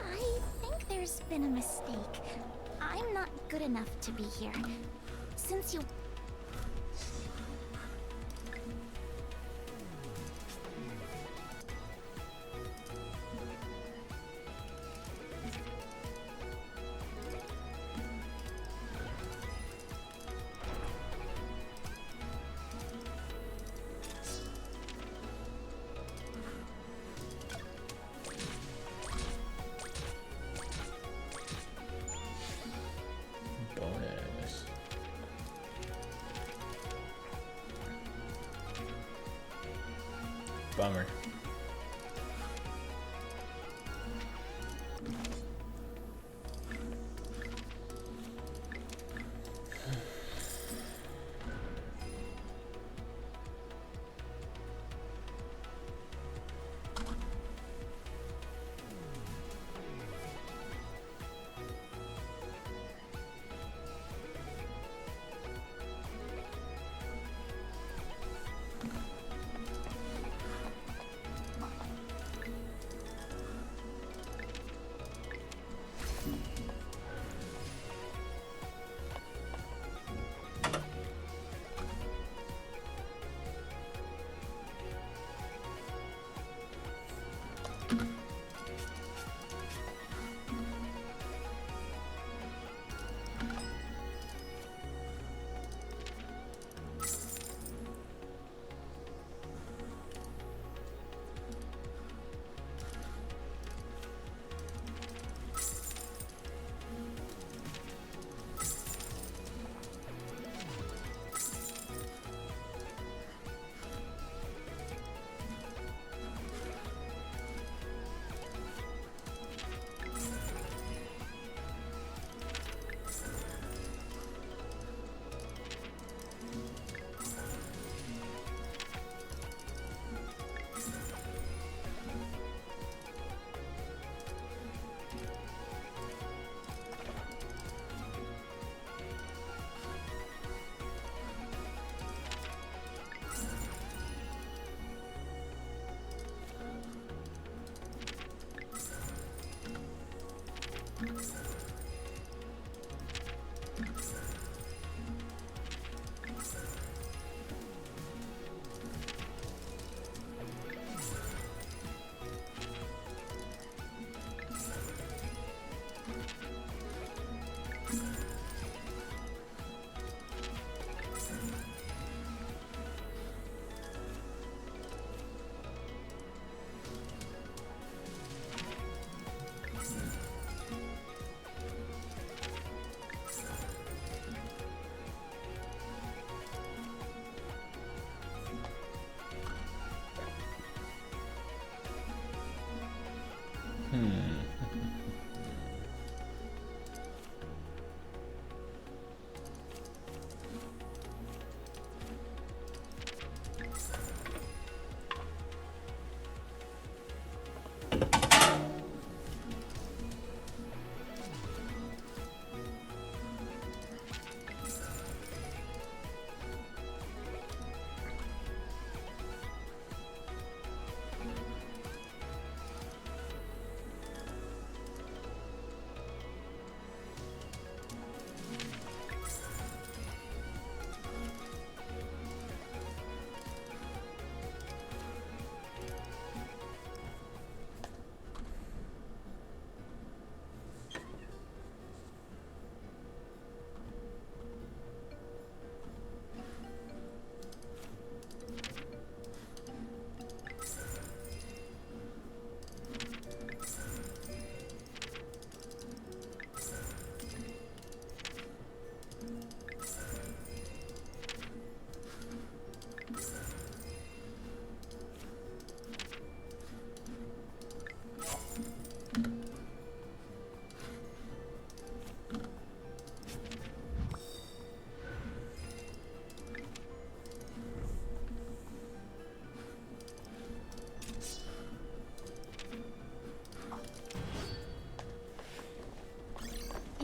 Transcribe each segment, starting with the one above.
I think there's been a mistake. I'm not good enough to be here. Since you... Bonus. Bummer.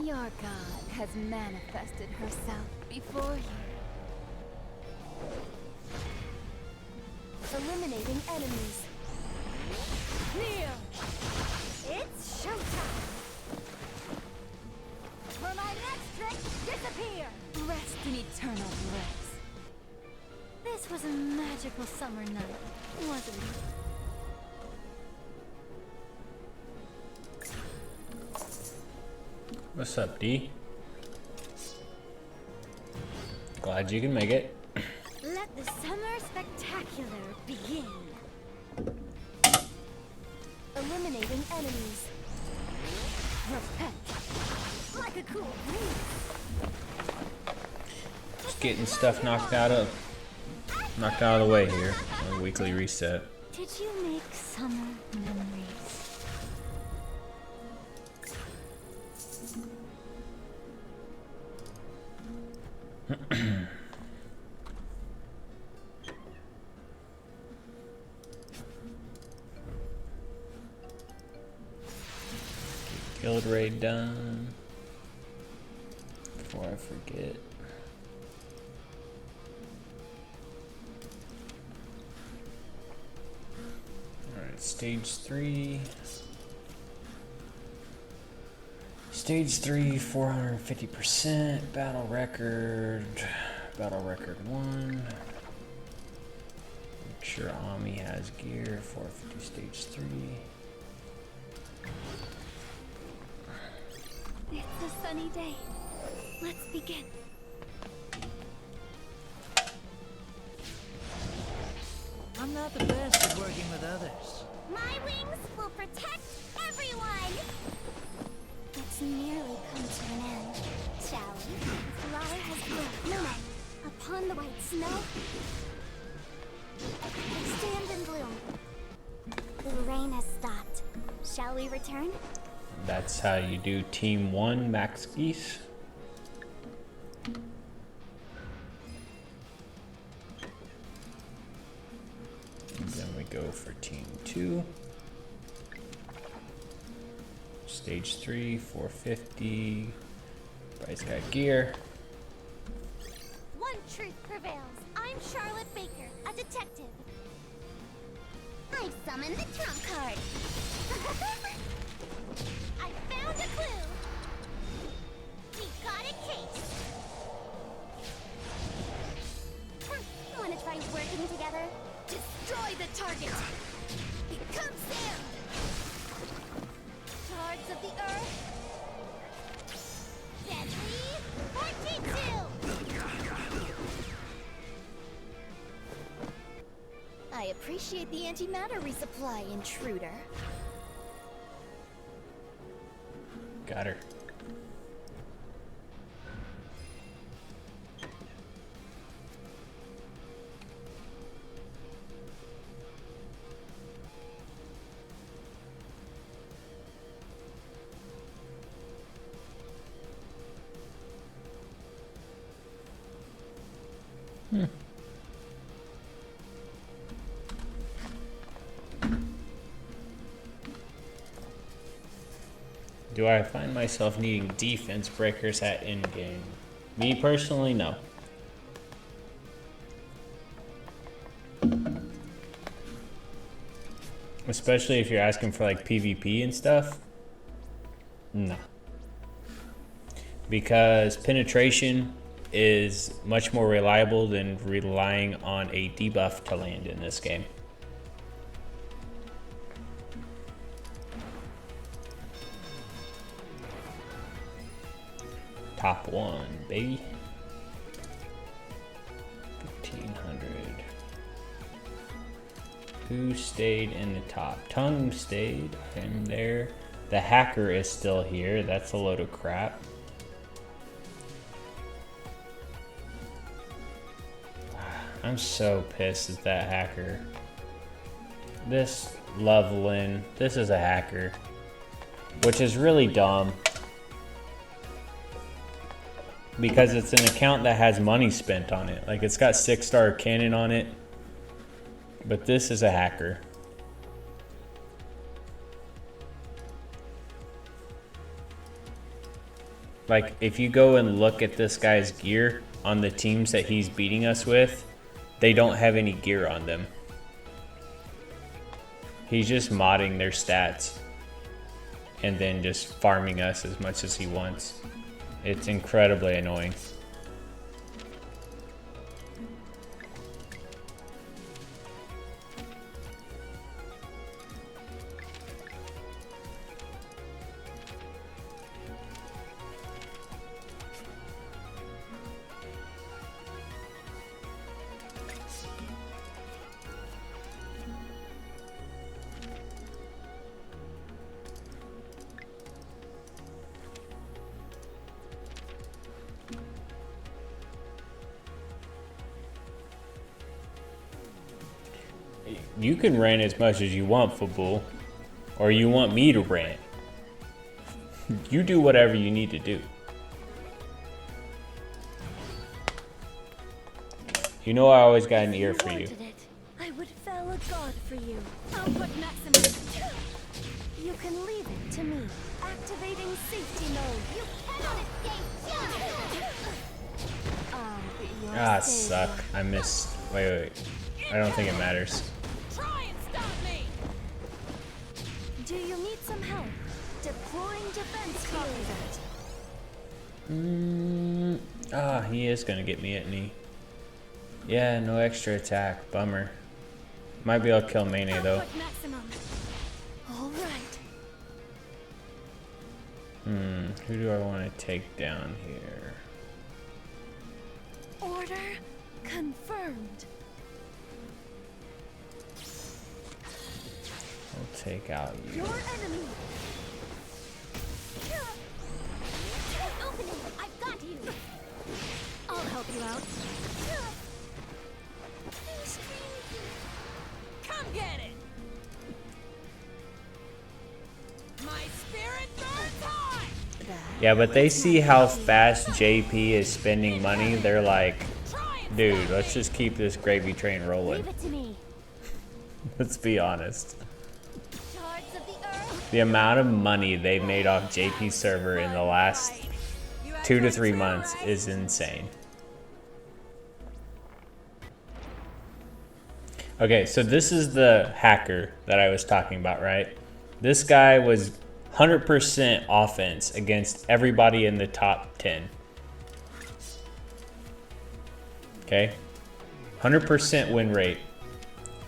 Your god has manifested herself before you. Eliminating enemies. Kneel! It's showtime! For my next trick, disappear! Rest in eternal bliss. This was a magical summer night, wasn't it? What's up, D? Glad you can make it. Let the summer spectacular begin. Eliminating enemies. Repent. Like a cool breeze. Just getting stuff knocked out of the way here. A weekly reset. Did you make summer memories? Guild raid done. Before I forget. Alright, stage 3. Stage 3, 450%. Battle record 1. Make sure Ami has gear. 450 stage 3. It's a sunny day. Let's begin. I'm not the best at working with others. My wings will protect everyone! Let's nearly come to an end, shall we? The flower has blown. No, upon the white snow. Stand and bloom. The rain has stopped. Shall we return? That's how you do team 1 max geese. And then we go for team 2. Stage 3, 450. Everybody's got gear. One truth prevails. I'm Charlotte Baker, a detective. I've summoned the trump card. I found a clue. We got a case. Wanna try working together? Destroy the target. Become sand. Shards of the earth. Deadly Fortitude. I appreciate the antimatter resupply, intruder. Got her. Do I find myself needing defense breakers at endgame? Me personally, no. Especially if you're asking for like PvP and stuff. No. Because penetration is much more reliable than relying on a debuff to land in this game. Top 1, baby. 1500. Who stayed in the top? Tongue stayed. I'm there. The hacker is still here. That's a load of crap. I'm so pissed at that hacker. This Loveland, this is a hacker, which is really dumb. Because it's an account that has money spent on it. Like, it's got 6-star cannon on it. But this is a hacker. like, if you go and look at this guy's gear on the teams that he's beating us with, they don't have any gear on them. He's just modding their stats and then just farming us as much as he wants. It's incredibly annoying. You can rant as much as you want, football, or you want me to rant. You do whatever you need to do. You know I always got an ear for you. I would fell a god for you. I'll put maximum. You can leave it to me. Activating safety mode. You cannot escape justice! Ah, suck. I missed. Wait. I don't think it matters. Try and stop me. Do you need some help? Deploying defense cover. He is gonna get me, isn't he? Yeah, no extra attack. Bummer. Might be able to kill Mane though. All right. Who do I want to take down here? Order confirmed. I'll take out you. Your enemy. Open it! I've got you! I'll help you out. Come get it. My spirit burns high. Yeah, but they see how fast JP is spending money. They're like, dude, let's just keep this gravy train rolling. Leave it to me. Let's be honest. Shards of the earth. The amount of money they've made off JP's server in the last 2 to 3 months is insane. Okay, so this is the hacker that I was talking about, right? This guy was 100% offense against everybody in the top 10. Okay? 100% win rate.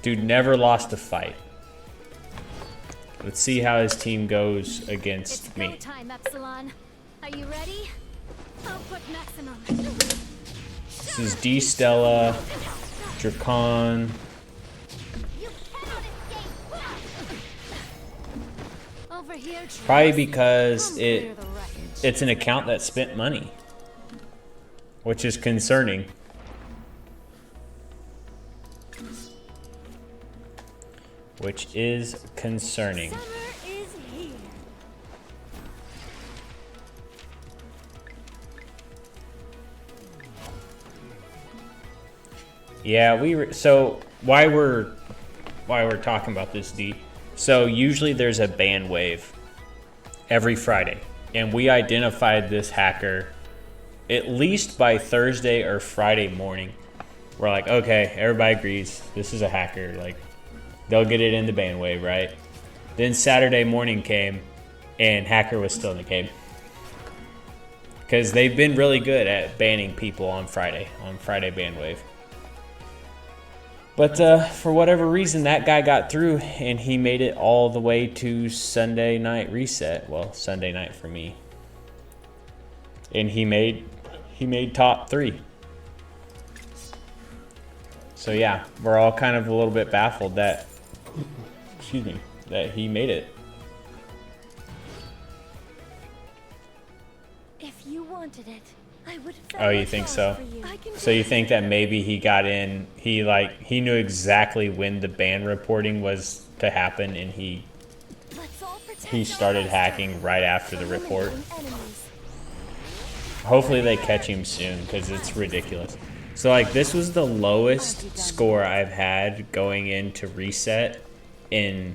Dude never lost a fight. Let's see how his team goes against It's me. go time, Epsilon. Are you ready? I'll put maximum. This is D Stella, Dracon. You cannot escape! Over here. Probably because Clear the wreckage. it's an account that spent money, which is concerning. Which is concerning. Summer is here. Yeah, so why we're talking about this, D. So usually there's a ban wave every Friday, and we identified this hacker at least by Thursday or Friday morning. We're like, okay, everybody agrees this is a hacker. Like, they'll get it in the ban wave, right? Then Saturday morning came, and hacker was still in the game. Because they've been really good at banning people on Friday ban wave. But for whatever reason, that guy got through, and he made it all the way to Sunday night reset. Well, Sunday night for me. And he made top 3. So yeah, we're all kind of a little bit baffled that, that he made it. If you wanted it, I would. Oh, you think so? So you think that maybe he got in, he knew exactly when the ban reporting was to happen, and he started hacking right after the report. Hopefully they catch him soon, because it's ridiculous. So like, this was the lowest score I've had going into reset in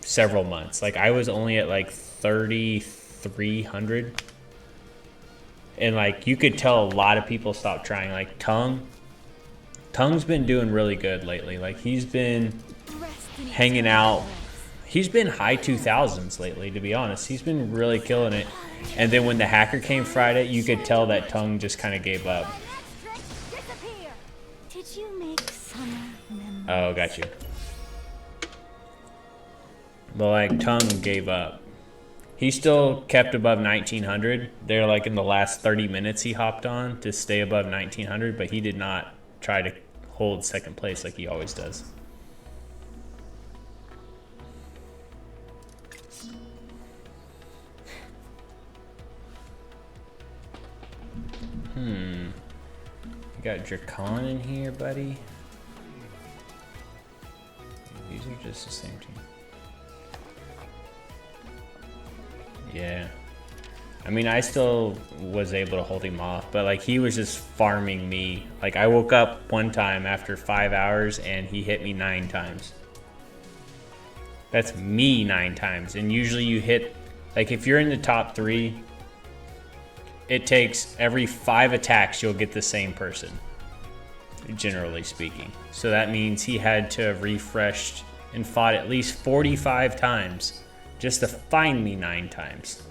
several months. Like, I was only at like 3,300 And like you could tell a lot of people stopped trying. Like Tongue's been doing really good lately. Like he's been hanging out. He's been high 2000s lately, to be honest. He's been really killing it. And then when the hacker came Friday, you could tell that Tongue just kind of gave up. Did you make summer memories? Oh, got you. But like Tongue gave up. He still kept above 1900. They're like in the last 30 minutes he hopped on to stay above 1900, but he did not try to hold second place like he always does. You got Dracon in here, buddy. These are just the same team. Yeah. I mean, I still was able to hold him off, but like he was just farming me. Like I woke up one time after 5 hours and he hit me 9 times. That's me 9 times. And usually you hit, like if you're in the top 3, it takes every 5 attacks you'll get the same person, generally speaking. So that means he had to have refreshed and fought at least 45 times just to find me 9 times.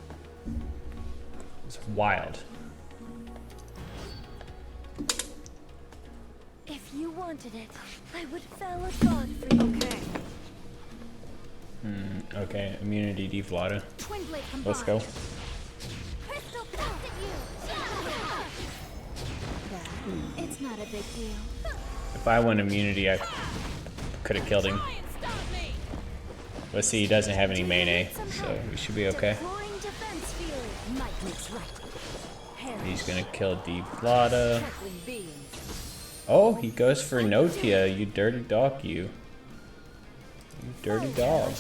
It's wild. If you wanted it, I would fell a god for you. Okay. Okay, immunity deflata. Twin blade combined. Let's go. Crystal blast at you. It's not a big deal. If I won immunity, I could have killed him. Let's see, he doesn't have any melee, so we should be okay. Deploying defense field. Might makes right. He's gonna kill deflata. Crackling beams. Oh, he goes for Notia, you dirty dog, you. You dirty dog.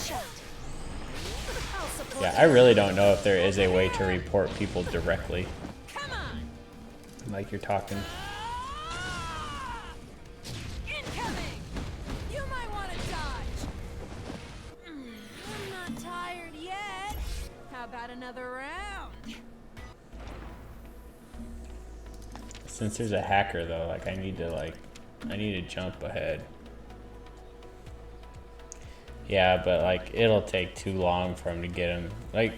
Yeah, I really don't know if there is a way to report people directly. Like you're talking. Incoming! You might want to dodge. I'm not tired yet. How about another round? Since there's a hacker though, like I need to jump ahead. Yeah, but like it'll take too long for him to get him. Like,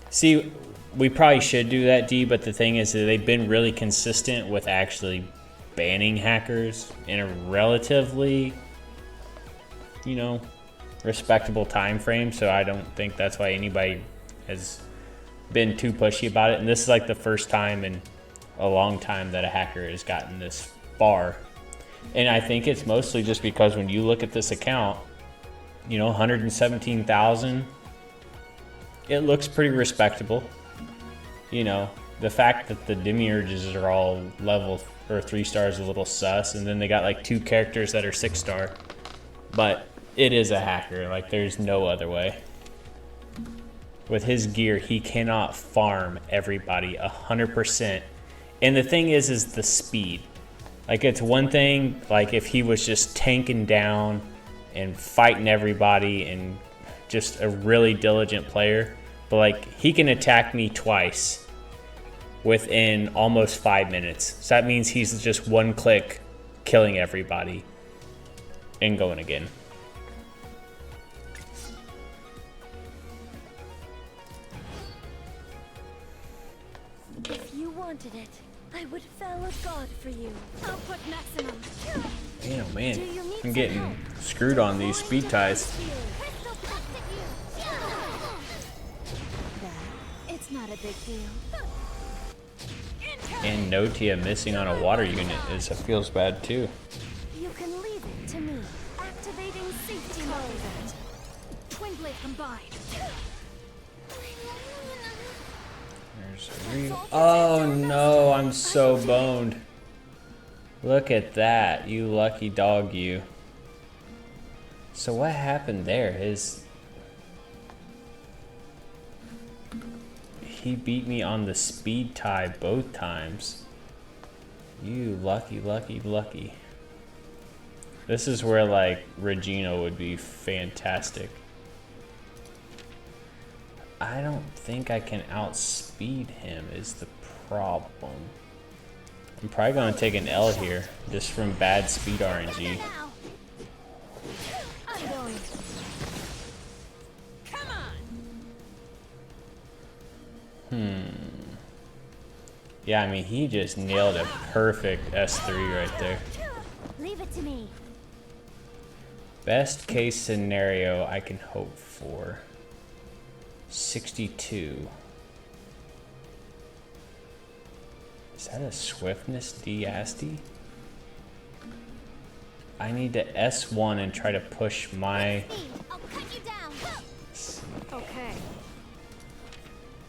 see, we probably should do that, D, but the thing is that they've been really consistent with actually banning hackers in a relatively, you know, respectable time frame. So I don't think that's why anybody has been too pushy about it. And this is like the first time in a long time that a hacker has gotten this far. And I think it's mostly just because when you look at this account, you know, 117,000, it looks pretty respectable. You know, the fact that the demiurges are all level or 3 stars is a little sus, and then they got like 2 characters that are 6-star, but it is a hacker. Like there's no other way. With his gear, he cannot farm everybody 100%. And the thing is the speed. Like it's one thing, like if he was just tanking down and fighting everybody and just a really diligent player, but like he can attack me twice within almost 5 minutes. So that means he's just one click killing everybody and going again. If you wanted it, I would fell a god for you. I'll put maximum. Damn, man, I'm getting screwed on these speed ties. It's not a big deal. And Notia missing on a water unit feels bad too. You can leave it to me. Activating safety mode. Twin blade combined. Oh no, I'm so boned. Look at that, you lucky dog, you. So what happened there? He beat me on the speed tie both times. You lucky, lucky, lucky. This is where like Regina would be fantastic. I don't think I can outspeed him is the problem. I'm probably gonna take an L here, just from bad speed RNG. Now. I'm going. Come on. Yeah, I mean, he just nailed a perfect S3 right there. Leave it to me. Best case scenario I can hope for. 62. Is that a swiftness D-Asti? I need to S1 and try to push my Speed. I'll cut you down. Okay.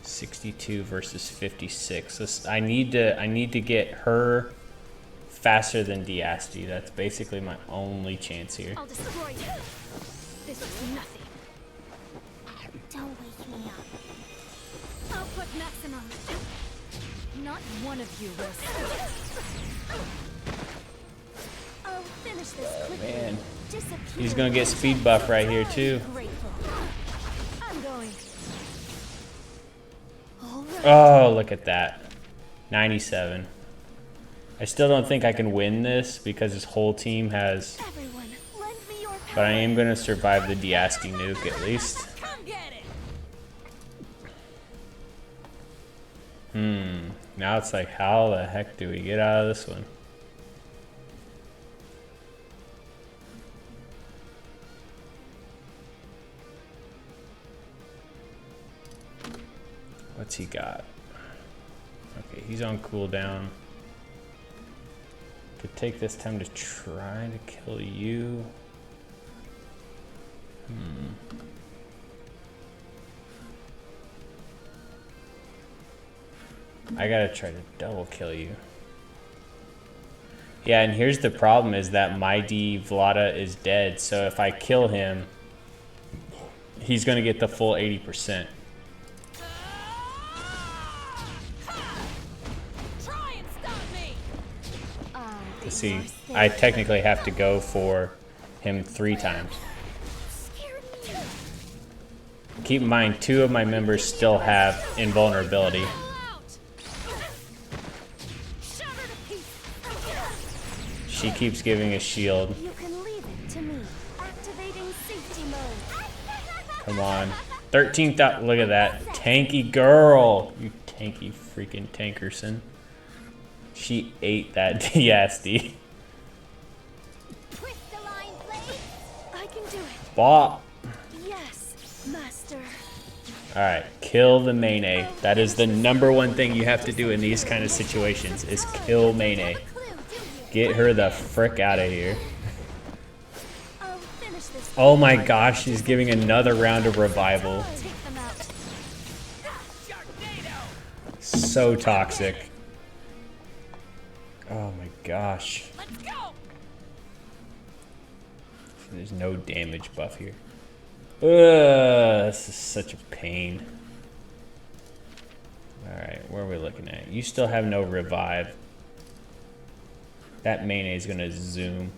62 versus 56. I need to get her faster than D-Asti. That's basically my only chance here. I'll destroy you. This is nothing. Don't wake me up. I'll put maximum. Not one of you will escape. I'll finish this quickly. Man, Disappear. he's gonna get speed buff right here too. Grateful. I'm going. All right. Oh, look at that. 97. I still don't think I can win this because his whole team has... Everyone, lend me your power. But I am going to survive the D-Asti nuke at least. Come get it. Now it's like, how the heck do we get out of this one? What's he got? Okay, he's on cooldown. Could take this time to try to kill you. I gotta try to double kill you. Yeah, and here's the problem is that my D Vlada is dead, so if I kill him, he's gonna get the full 80%. Try and stop me. See, I technically have to go for him 3 times. Scared me. Keep in mind, 2 of my members still have invulnerability. Pull out. Shattered to pieces. She keeps giving a shield. You can leave it to me. Activating safety mode. Come on. 13,000. Look at that. Tanky girl. You tanky freaking tankerson. She ate that D-Asti. Twist the line, blade. I can do it. Bop. Yes, master. Alright, kill the main A. That is the #1 thing you have to do in these kind of situations, is kill main A. Clue, do you? Get her the frick out of here. I'll finish this. Oh my gosh, she's giving another round of revival. Take them out. Sharknado. So toxic. Oh my gosh. Let's go. There's no damage buff here. Ugh, this is such a pain. Alright, where are we looking at? You still have no revive. That main A is gonna zoom.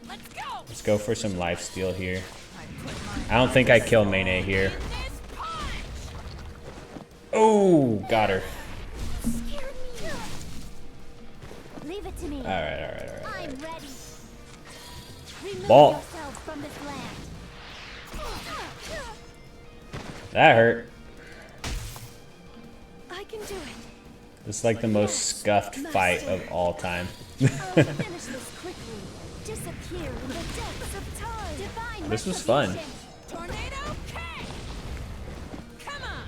Let's go. Let's go for some lifesteal here. I don't think I kill main A here. This punch. Oh, got her. Scared me. Leave it to me. Alright. I'm ready. Remove Ball. yourselves from this land. That hurt. I can do it. It's like the most scuffed fight of all time. I'll finish this quickly. Disappear in the depths of time. Divine This was fun. retribution. Tornado K. Come on.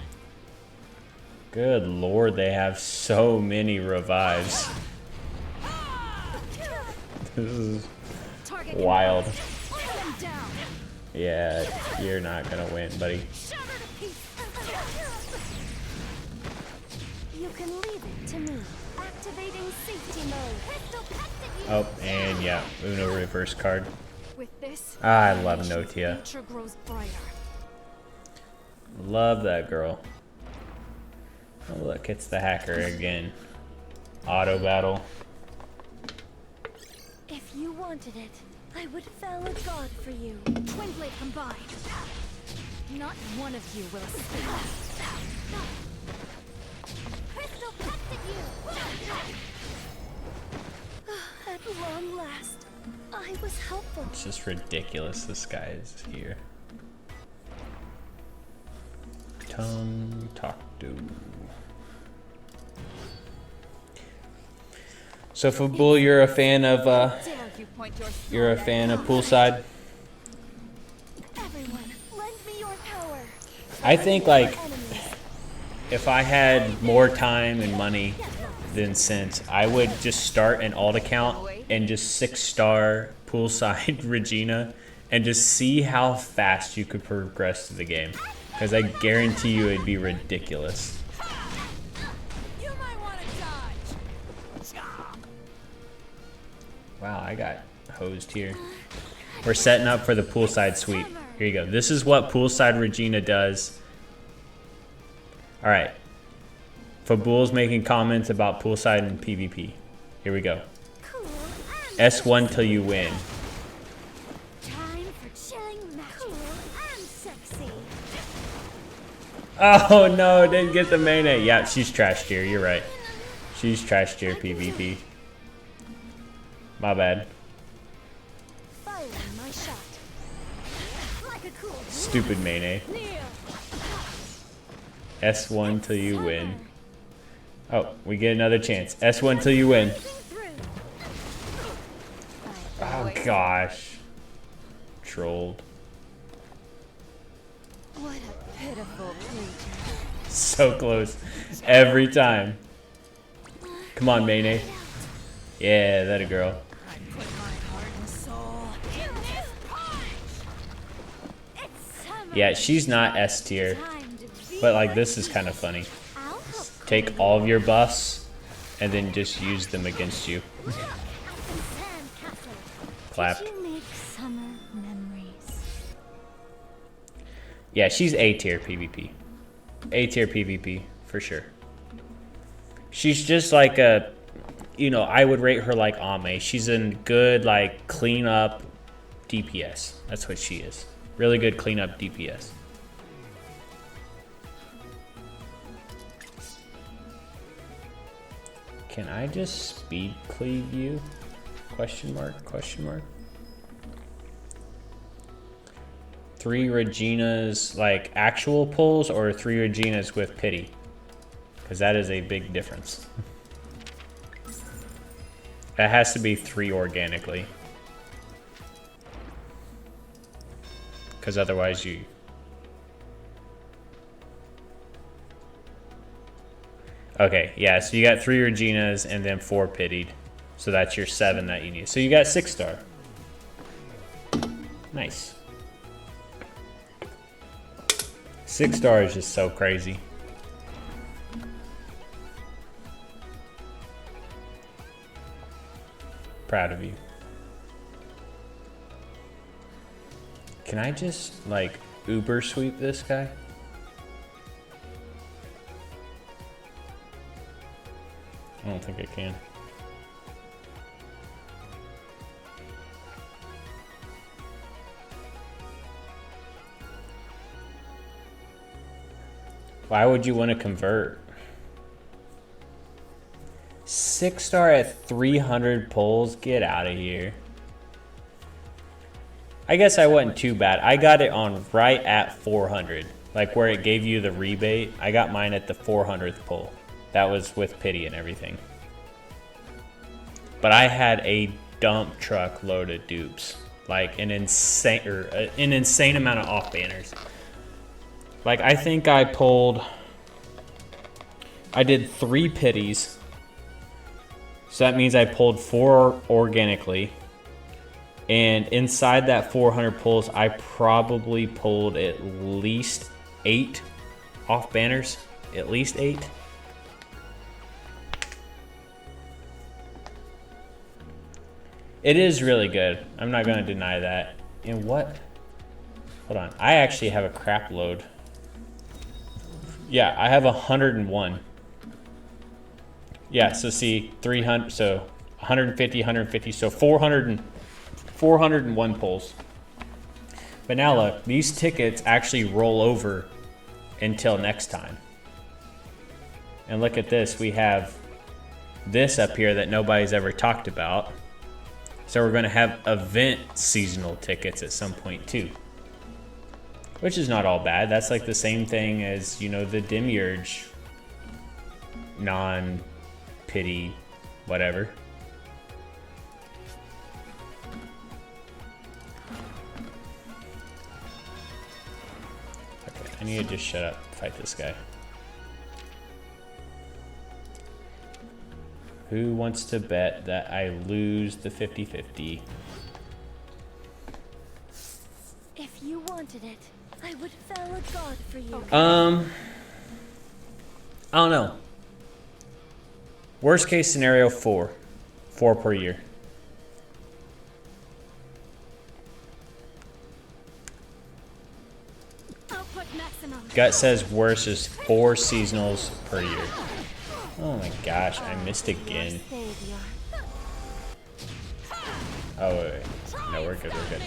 Good lord, they have so many revives. This is Target wild. Put them down. Yeah, you're not gonna win, buddy. Shattered to pieces. You can leave it to me. Activating safety mode. Crystal cuts at you. Oh, and yeah, Uno reverse card. With this, I love Notia. future grows brighter. Love that girl. Oh look, it's the hacker again. Auto battle. If you wanted it, I would fell a god for you. Twin blade combined. Not one of you will escape. At long last, I was helpful. It's just ridiculous this guy is here. Tongue talk to. So Fabul, you're a fan of poolside? Everyone, lend me your power. I think like if I had more time and money than sense, I would just start an alt account and just 6-star poolside Regina and just see how fast you could progress through the game. Because I guarantee you it'd be ridiculous. You might want to dodge. Wow, I got hosed here. We're setting up for the poolside sweep. Here you go. This is what poolside Regina does. All right. Fabul's making comments about poolside and PvP. Here we go. Cool and S1 till you win. time for chilling magic. Cool and sexy. Oh no, didn't get the main A. Yeah, she's trash tier. You're right. She's trash tier PvP. My bad. Firing my shot. Like a cool Stupid main A. near. S1 till you win. Oh, we get another chance. S1 till you win. Through. Oh gosh. Trolled. What a pitiful creature. So close. Every time. Come on, main A. Yeah, that a girl. I put my heart and soul in this punch. It's summer. Yeah, she's not S tier. Time to be But like this is kind of funny. I'll help. Take all of your buffs and then just use them against you. Sandcastle. Clap. Did you make summer memories? Yeah, she's A tier PvP. A tier PvP for sure. She's just like a, you know, I would rate her like Ame. She's in good like cleanup DPS. That's what she is. Really good cleanup DPS. Can I just speed cleave you? Question mark, question mark. 3 Reginas like actual pulls or 3 Reginas with pity? Because that is a big difference. That has to be 3 organically. Because otherwise you... Okay, yeah, so you got 3 Reginas and then 4 pitied. So that's your 7 that you need. So you got 6-star. Nice. 6-star is just so crazy. Proud of you. Can I just like Uber sweep this guy? I don't think I can. Why would you want to convert? 6-star at 300 pulls? Get out of here. I guess I wasn't too bad. I got it on right at 400. Like where it gave you the rebate. I got mine at the 400th pull. That was with pity and everything. But I had a dump truck load of dupes. Like an insane amount of off banners. Like I think I did 3 pities. So that means I pulled 4 organically. And inside that 400 pulls, I probably pulled at least 8 off banners. At least 8. It is really good. I'm not going to deny that. And what? Hold on. I actually have a crap load. Yeah, I have 101. Yeah, so see, 300, so 150, 150, so 401 pulls. But now look, these tickets actually roll over until next time. And look at this, we have this up here that nobody's ever talked about. So we're going to have event seasonal tickets at some point too. Which is not all bad. That's like the same thing as, you know, the Demiurge non-pity whatever. Okay, I need to just shut up, fight this guy. Who wants to bet that I lose the 50-50? If you wanted it, I would fell a god for you. I don't know. Worst case scenario, 4. 4 per year. Output maximum. Gut says worst is 4 seasonals per year. Oh my gosh, I missed again. Savior. Oh, wait. No, we're good, we're good.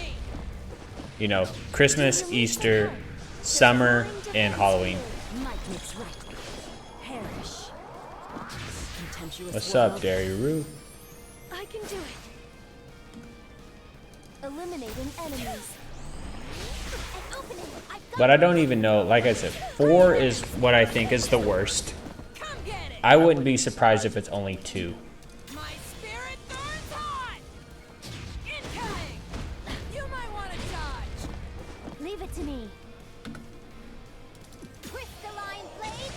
You know, Christmas, Easter, summer, and Halloween. Might makes right. Perish. Contemptuous What's up, world. Daryru? I can do it. Eliminating enemies. An opening. I've got But I don't even know, like I said, 4 is what I think is the worst. Come get it! I wouldn't be surprised if it's only 2. My spirit burns hot! Incoming! You might want to dodge! Leave it to me. Crystalline blades.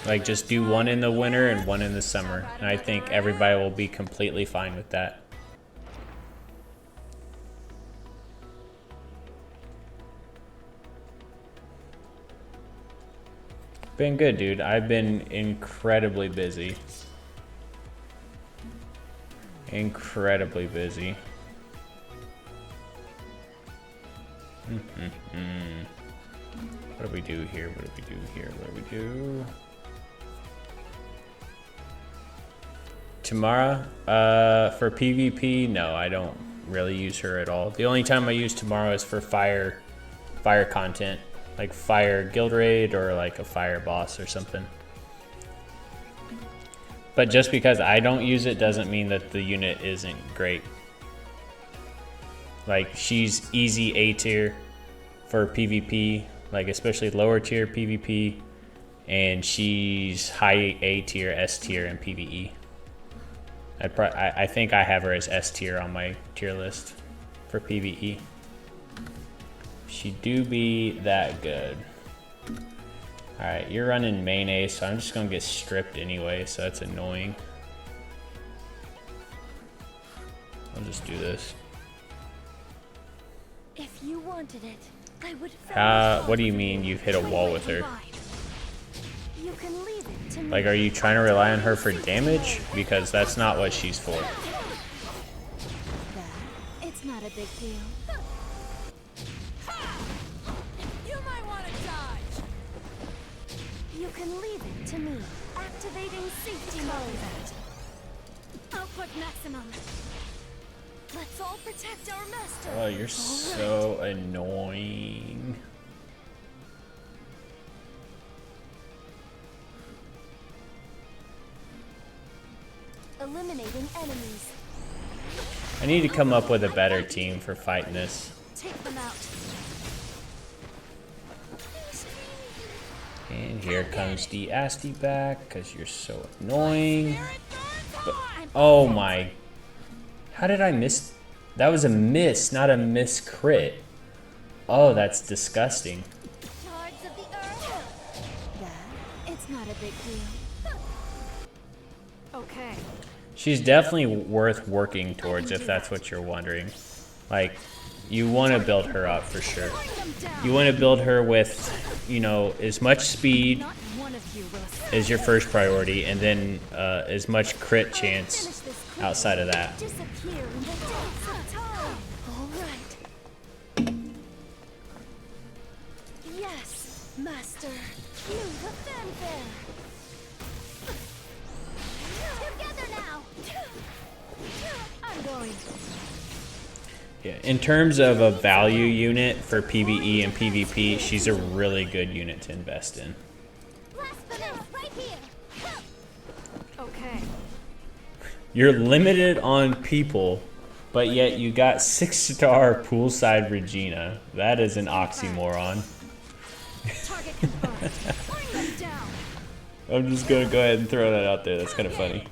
Like, just do 1 in the winter and 1 in the summer. And I think everybody will be completely fine with that. Been good, dude. I've been incredibly busy. Incredibly busy. What do we do here? What do we do here? What do we do? Tamara, for PvP, no, I don't really use her at all. The only time I use Tamara is for fire content, like fire guild raid or like a fire boss or something. But just because I don't use it doesn't mean that the unit isn't great. Like, she's easy A tier for PvP, like especially lower tier PvP, and she's high A tier, S tier in PvE. I think I have her as S tier on my tier list for PvE. She do be that good. Alright, you're running main A, so I'm just gonna get stripped anyway, so that's annoying. I'll just do this. If you wanted it, I would What do you mean you've hit a wall with her? You can leave it to me. Like, are you trying to rely on her for damage? Because that's not what she's for. That, it's not a big deal. You might want to dodge! You can leave it to me. Activating safety mode. Output maximum. Let's all protect our master. Oh, you're so annoying. Eliminating enemies. I need to come up with a better team for fighting this. Take them out. And here comes the Asti back, because you're so annoying. Spirit burns But, hot! oh my. How did I miss? That was a miss, not a miss crit. Oh, that's disgusting. Shards of the earth. That, it's not a big deal. Okay. She's definitely worth working towards if that's what you're wondering. Like, you want to build her up for sure. You want to build her with, you know, as much speed Not one of you will as your first priority, and then as much crit chance finish this quick. outside of that. Disappear in the depths of time. All right. Yes, master. Cue the fanfare. Together now. I'm going. Yeah, in terms of a value unit for PvE and PvP, she's a really good unit to invest in. Blasphemous right here. You're limited on people, but yet you got 6-star poolside Regina. That is an oxymoron. Target confirmed. Bring them down. I'm just gonna go ahead and throw that out there. That's kind of funny.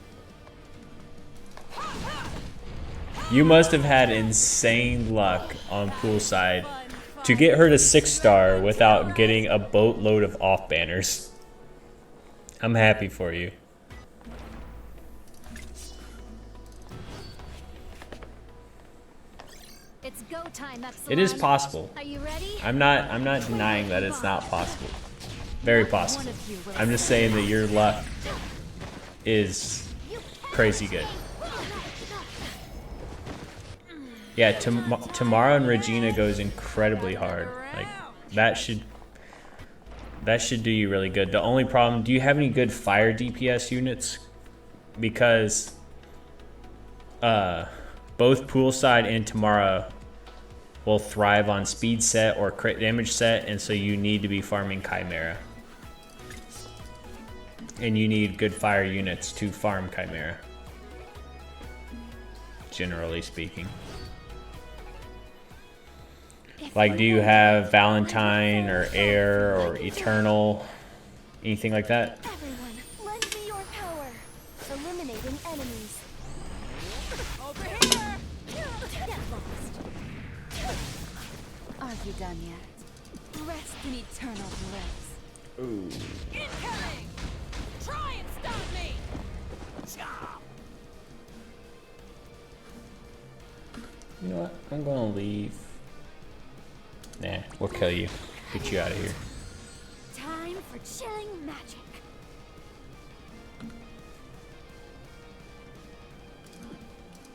You must have had insane luck on poolside to get her to 6-star without getting a boatload of off banners. I'm happy for you. It's go time, Epsilon. It is possible. Are you ready? I'm not denying that it's not possible. Very possible. I'm just saying that your luck is crazy good. Yeah, Tamara and Regina goes incredibly hard. Like that should do you really good. The only problem, do you have any good fire DPS units? Because both poolside and Tamara will thrive on speed set or crit damage set, and so you need to be farming Chimera. And you need good fire units to farm Chimera, generally speaking. Like, do you have Valentine or Air or Eternal? Anything like that? Everyone, lend me your power. Eliminating enemies. Over here! Get lost. Are you done yet? Rest in eternal bliss. Ooh. Incoming! Try and stop me! You know what? I'm gonna leave. Nah, we'll kill you. Get you out of here. Time for chilling magic.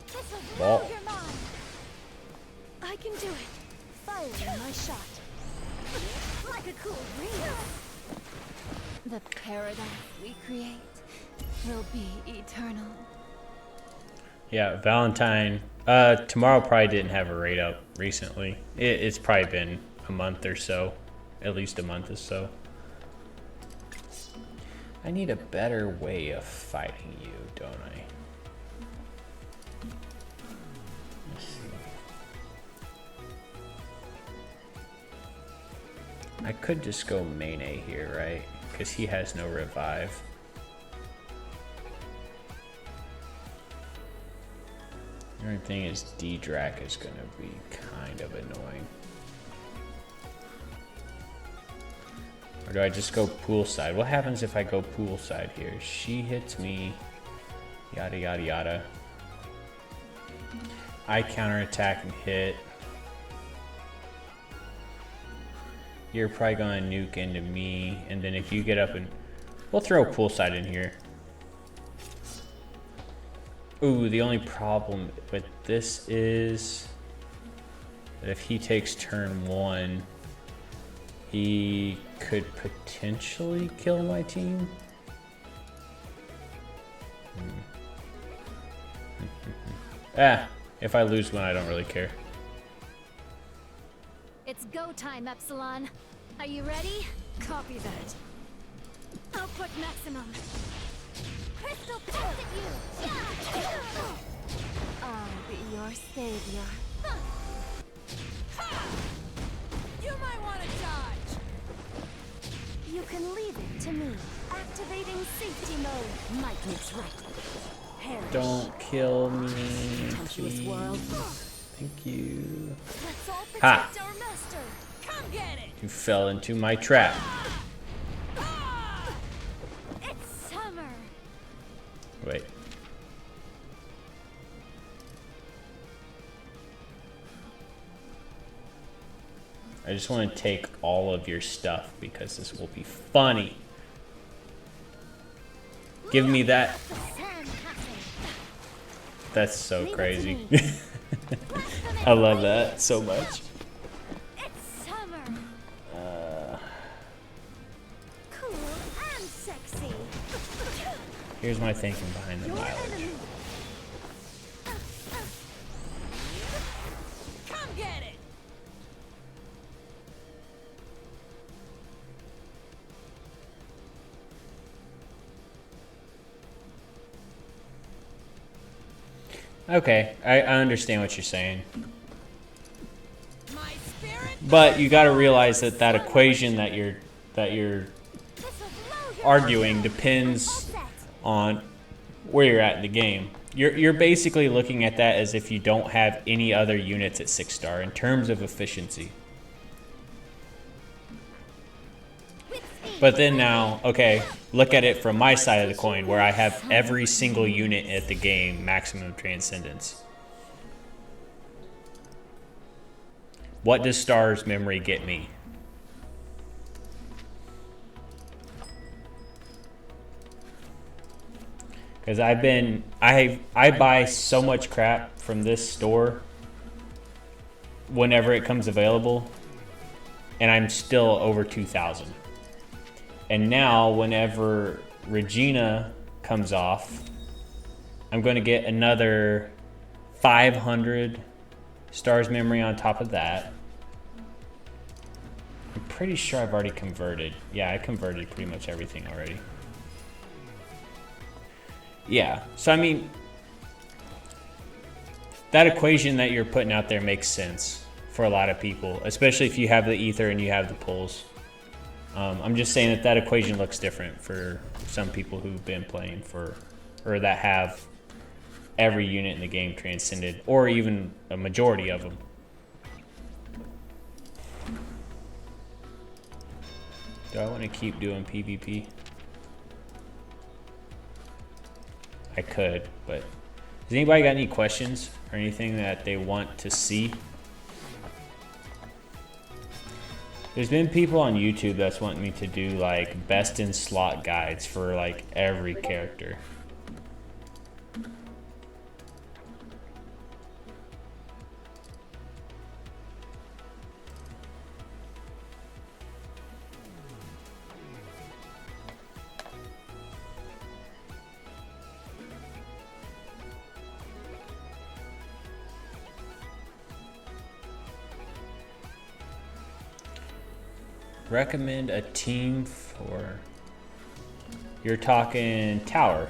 This will Ball. blow your mind. I can do it. Firing my shot. Like a cool breeze. The paradise we create will be eternal. Yeah, Valentine. Tomorrow probably didn't have a raid up recently. It's probably been a month or so. At least a month or so. I need a better way of fighting you, don't I? Let's see. I could just go Mane here, right? Because he has no revive. The only thing is D-Drac is going to be kind of annoying. Or do I just go poolside? What happens if I go poolside here? She hits me, yada yada yada. I counterattack and hit. You're probably gonna nuke into me, and then if you get up and... We'll throw poolside in here. Ooh, the only problem with this is that if he takes turn 1, he could potentially kill my team. If I lose one, I don't really care. It's go time, Epsilon. Are you ready? Copy that. Output maximum. Crystal pulse at you. I'll be your savior. You might want to dodge! You can leave it to me. Activating safety mode. Might makes right. Perish. Don't kill me, Contemptuous please. world. Thank you. Let's all Ha! protect our master. Come get it! You fell into my trap. It's summer. Wait. I just want to take all of your stuff because this will be funny. Give me that. The sand castle. That's so Leave it to crazy. me. I love that so much. It's summer. Cool and sexy. Here's my thinking behind the Your mileage. enemy. Come get it! Okay, I understand what you're saying. My spirit But you got to realize that that equation that you're This'll blow your arguing mind. depends All set. on where you're at in the game. You're basically looking at that as if you don't have any other units at 6-star in terms of efficiency. With speed. But then now, okay, look at it from my side of the coin where I have every single unit at the game maximum transcendence. What does Star's memory get me? Because I buy so much crap from this store whenever it comes available, and I'm still over 2,000. And now whenever Regina comes off, I'm going to get another 500 Stars memory on top of that. I'm pretty sure I've already converted. Yeah, I converted pretty much everything already. Yeah, so I mean, that equation that you're putting out there makes sense for a lot of people, especially if you have the ether and you have the pulls. I'm just saying that equation looks different for some people who've been playing for, or that have every unit in the game transcended, or even a majority of them. Do I want to keep doing PvP? I could, but has anybody got any questions or anything that they want to see? There's been people on YouTube that's wanting me to do like best in slot guides for like every character. Recommend a team for... You're talking tower.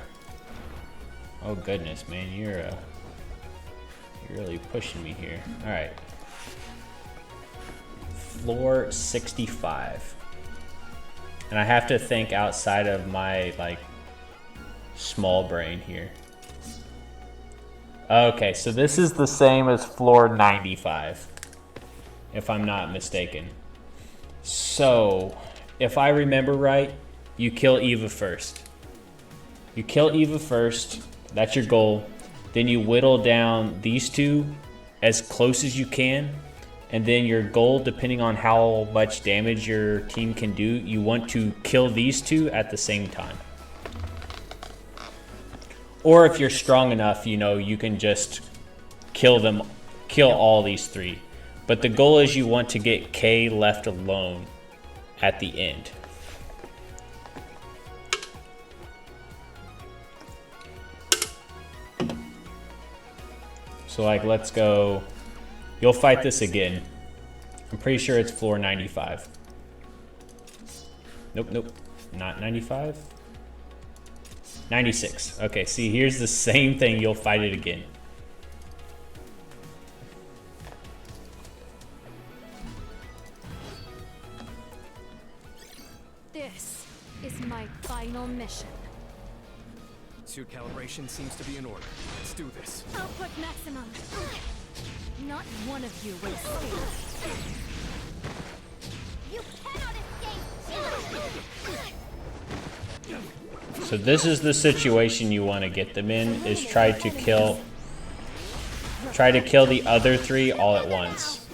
Oh goodness, man, you're really pushing me here. All right. Floor 65. And I have to think outside of my like small brain here. Okay, so this is the same as floor 95, if I'm not mistaken. So, if I remember right, you kill Eva first. You kill Eva first, that's your goal. Then you whittle down these two as close as you can. And then your goal, depending on how much damage your team can do, you want to kill these two at the same time. Or if you're strong enough, you know, you can just kill all these three. But the goal is you want to get K left alone at the end. So like, let's go. You'll fight this again. I'm pretty sure it's floor 95. Nope, nope, not 95. 96. Okay, see, here's the same thing. You'll fight it again. This is my final mission. Suit calibration seems to be in order. Let's do this. Output maximum. Not one of you will escape. You cannot escape. So this is the situation you want to get them in, is try to kill the other three all at once.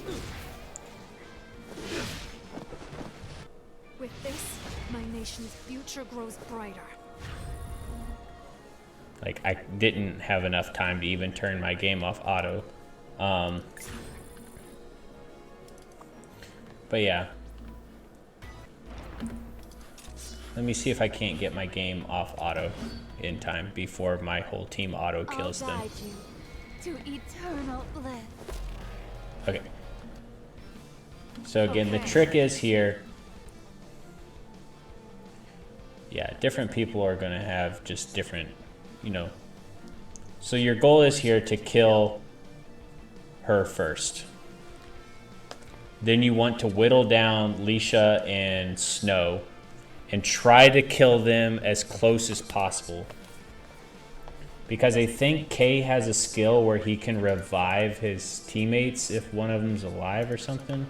With this, my nation's future grows brighter. Like, I didn't have enough time to even turn my game off auto. But yeah. Let me see if I can't get my game off auto in time before my whole team auto kills them. I'll guide you to eternal bliss. Okay. So again, the Okay. trick is here. Yeah, different people are gonna have just different, you know, So your goal is here to kill her first. Then you want to whittle down Leisha and Snow and try to kill them as close as possible. Because I think Kay has a skill where he can revive his teammates if one of them's alive or something.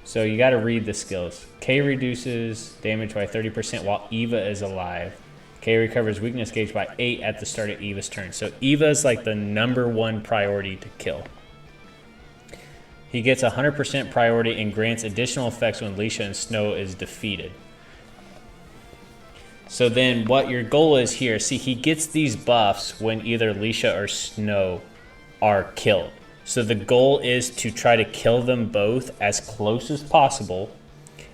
So you got to read the skills. Kay reduces damage by 30% while Eva is alive. Kay recovers weakness gauge by 8 at the start of Eva's turn. So Eva is like the #1 priority to kill. He gets 100% priority and grants additional effects when Leisha and Snow is defeated. So then what your goal is here, see, he gets these buffs when either Leisha or Snow are killed. So the goal is to try to kill them both as close as possible.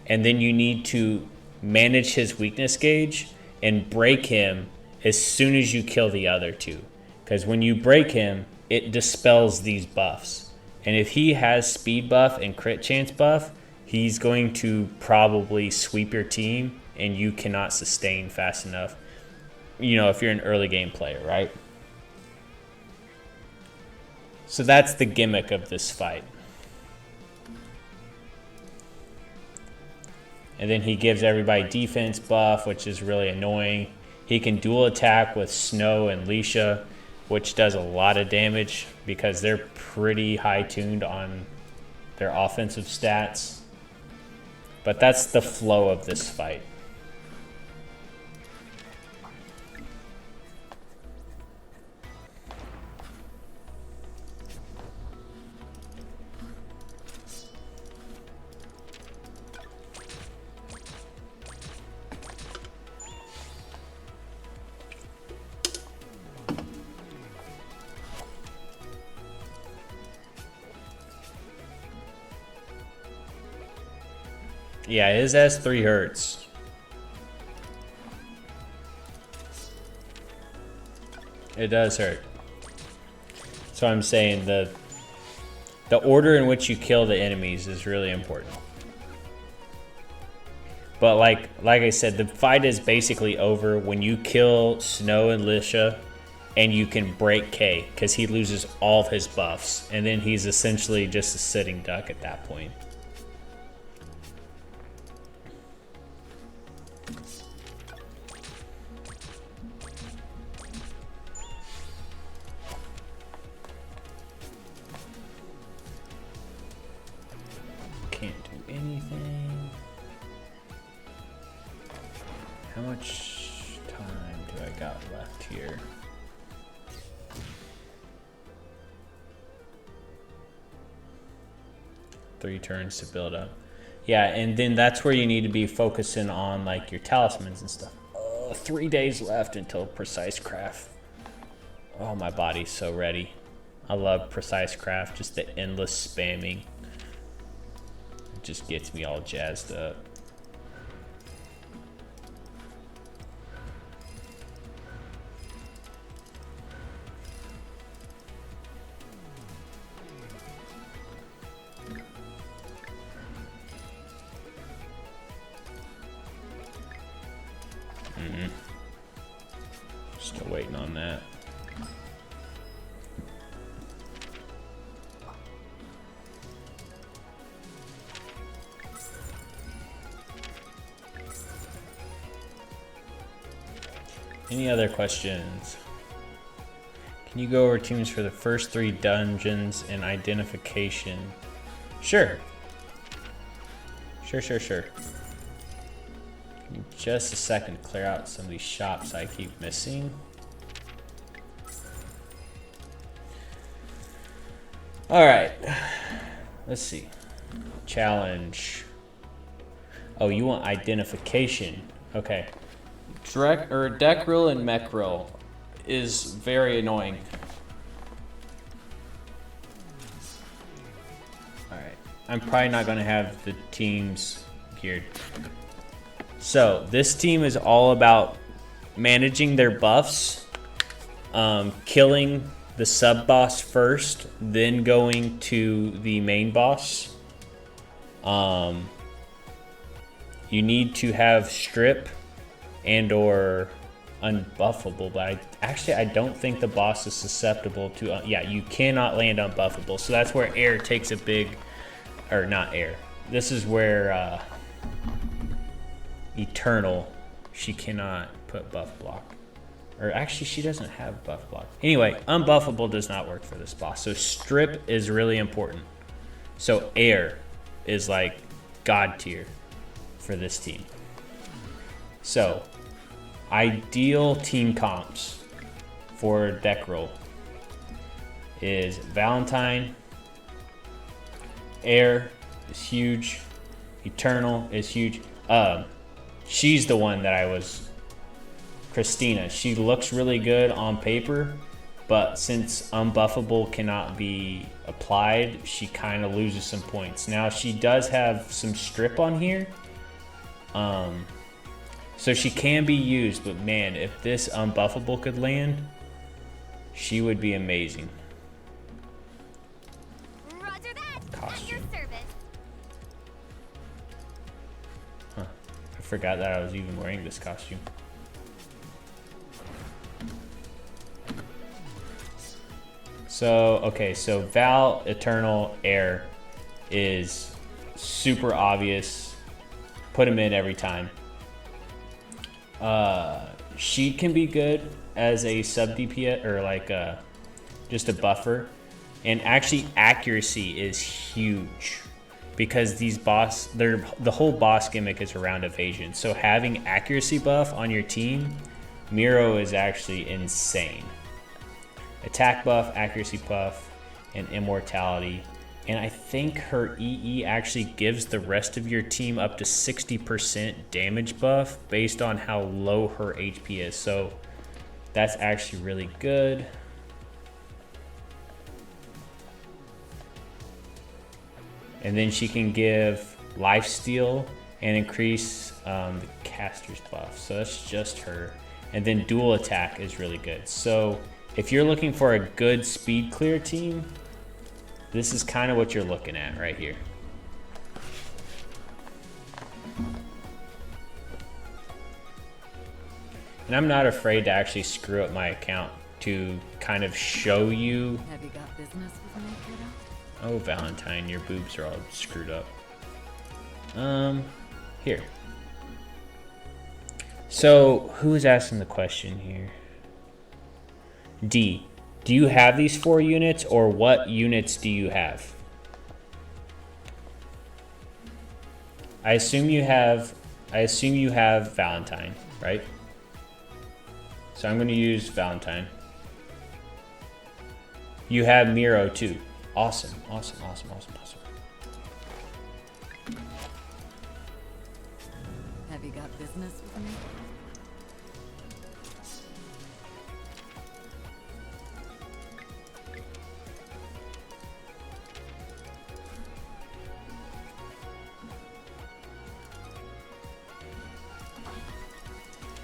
And then you need to manage his weakness gauge and break him as soon as you kill the other two. Because when you break him, it dispels these buffs. And if he has speed buff and crit chance buff, he's going to probably sweep your team and you cannot sustain fast enough. You know, if you're an early game player, right? So that's the gimmick of this fight. And then he gives everybody defense buff, which is really annoying. He can dual attack with Snow and Leisha, which does a lot of damage because they're pretty high tuned on their offensive stats. But that's the flow of this fight. Yeah, his S3 hurts. It does hurt. So I'm saying the order in which you kill the enemies is really important. But like I said, the fight is basically over when you kill Snow and Leisha and you can break Kay because he loses all of his buffs. And then he's essentially just a sitting duck at that point. Can't do anything. How much time do I got left here? Three turns to build up. Yeah, and then that's where you need to be focusing on like your talismans and stuff. 3 days left until Precise Craft. Oh, my body's so ready. I love Precise Craft, just the endless spamming. It just gets me all jazzed up. Still waiting on that. Any other questions? Can you go over teams for the first 3 dungeons and identification? Sure. Sure. Give me just a second to clear out some of these shops I keep missing. All right. Let's see. Challenge. Oh, you want identification. Okay. Deck roll and mech roll is very annoying. Alright, I'm probably not going to have the teams geared. So, this team is all about managing their buffs, killing the sub-boss first, then going to the main boss. You need to have strip and or unbuffable, but I don't think the boss is susceptible to, yeah, you cannot land unbuffable. So that's where air takes a big, or not air. This is where Eternal, she cannot put buff block. Or actually, she doesn't have buff block. Anyway, unbuffable does not work for this boss. So strip is really important. So air is like god tier for this team. So ideal team comps for deck roll is Valentine, air is huge, Eternal is huge. She's the one that I was, Christina. She looks really good on paper, but since unbuffable cannot be applied, she kind of loses some points. Now she does have some strip on here, so she can be used, but man, if this unbuffable could land, she would be amazing. Roger that. Costume. At your service. Huh. I forgot that I was even wearing this costume. So, okay, so Val, Eternal, Air is super obvious. Put him in every time. She can be good as a sub DPS or like just a buffer. And actually accuracy is huge because these the whole boss gimmick is around evasion. So having accuracy buff on your team, Miro is actually insane. Attack buff, accuracy buff, and immortality. And I think her EE actually gives the rest of your team up to 60% damage buff based on how low her HP is. So that's actually really good. And then she can give lifesteal and increase the caster's buff. So that's just her. And then dual attack is really good. So if you're looking for a good speed clear team, this is kind of what you're looking at right here. And I'm not afraid to actually screw up my account to kind of show you. Have you got business with me, kiddo? Oh, Valentine, your boobs are all screwed up. Here. So, who is asking the question here? D. Do you have these 4 units, or what units do you have? I assume you have Valentine, right? So I'm going to use Valentine. You have Miro too. Awesome, awesome, awesome, awesome, awesome. Have you got business with me?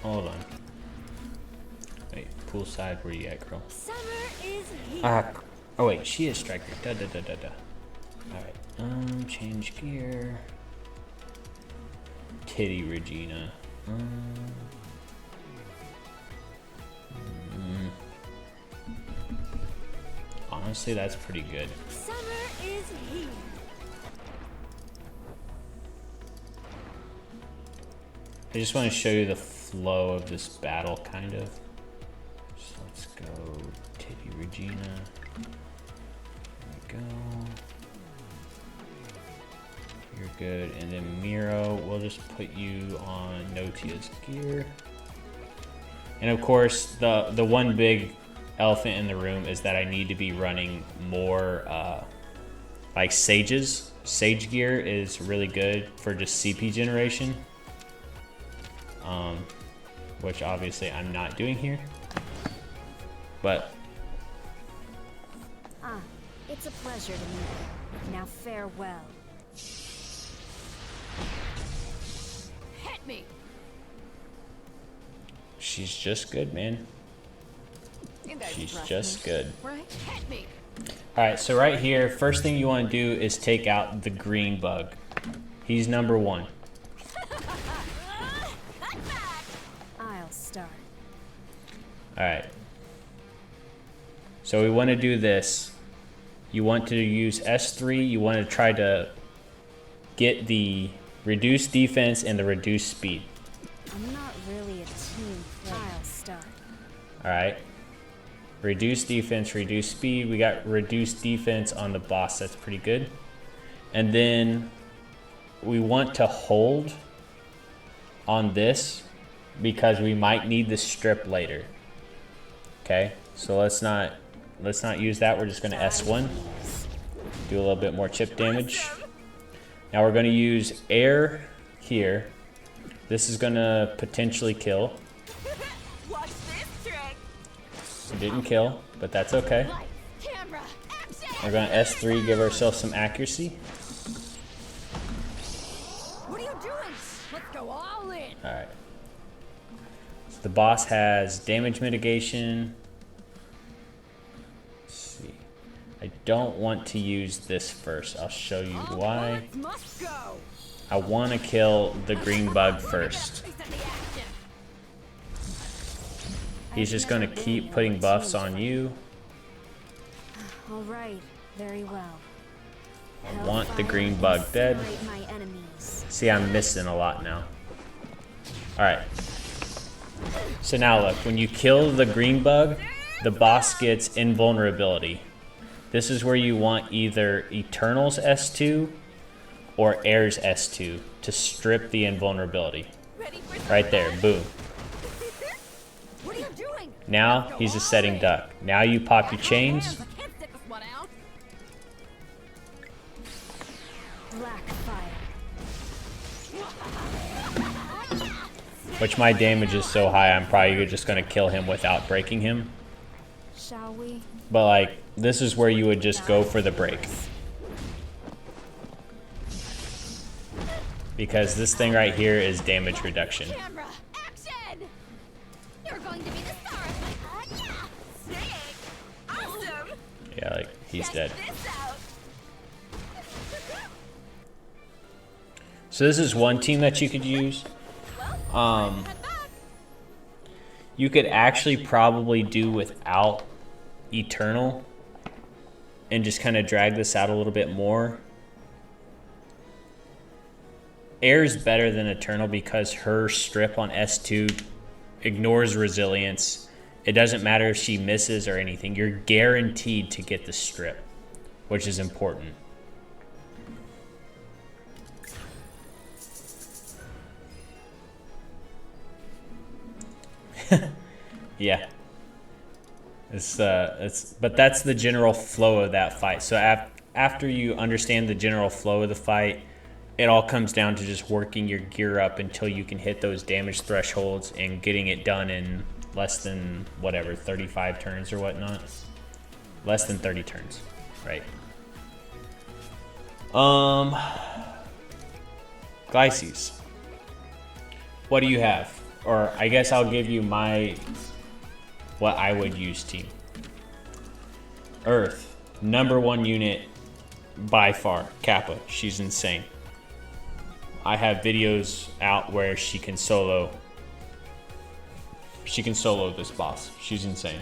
Hold on. Wait, poolside, where you at, girl? Summer is here. Oh wait, she is striker. Da da da da da. Alright, change gear. Titty Regina. Honestly, that's pretty good. Summer is here. I just want to show you the flow of this battle, kind of. So let's go Titty Regina. There we go. You're good. And then Miro, we'll just put you on Notia's gear. And of course, the one big elephant in the room is that I need to be running more like sages. Sage gear is really good for just CP generation. Which obviously I'm not doing here, but It's a pleasure to meet you. Now farewell. Hit me! she's just good, man. You guys She's trust just me, good. right? Hit me! All right, so right here, first thing you want to do is take out the green bug. He's number 1. I'll start. Alright. So we want to do this. You want to use S3. You want to try to get the reduced defense and the reduced speed. I'm not really a team player. I'll start. Alright. Reduced defense, reduced speed. We got reduced defense on the boss. That's pretty good. And then we want to hold on this because we might need the strip later. Okay, so let's not use that. We're just going to S1. Do a little bit more chip damage. Now we're going to use air here. This is going to potentially kill. Watch this trick. It didn't kill, but that's okay. Camera, action. We're going to S3, give ourselves some accuracy. What are you doing? Let's go all in. Alright. So the boss has damage mitigation. Let's see. I don't want to use this first. I'll show you All why. bullets must go. I want to kill the green bug first. Please send the action. He's just going to keep putting buffs on you. All right, very well. I want the green bug dead. Incinerate my enemies. See, I'm missing a lot now. Alright. So now look, when you kill the green bug, the boss gets invulnerability. This is where you want either Eternal's S2 or Air's S2 to strip the invulnerability. Ready for some Right there, fun? boom. What are you doing? Now he's a setting duck. Now you pop your chains. I can't stick this one out. Black fire. Which my damage is so high, I'm probably just going to kill him without breaking him. Shall we? But like, this is where you would just go for the break. Because this thing right here is damage reduction. Camera, action. You're going to be the star of my Snake. Awesome. Yeah, like, he's dead. Check this out. So this is one team that you could use. Head back. You could actually probably do without Eternal and just kind of drag this out a little bit more. Air's better than Eternal because her strip on S2 ignores resilience. It doesn't matter if she misses or anything. You're guaranteed to get the strip, which is important. Yeah. But that's the general flow of that fight. So after you understand the general flow of the fight, it all comes down to just working your gear up until you can hit those damage thresholds and getting it done in less than, whatever, 35 turns or whatnot. Less than 30 turns, right? Glyces. What do you have? Or I guess I'll give you what I would use team. Earth, #1 unit by far, Kappa. She's insane. I have videos out where she can solo this boss. She's insane.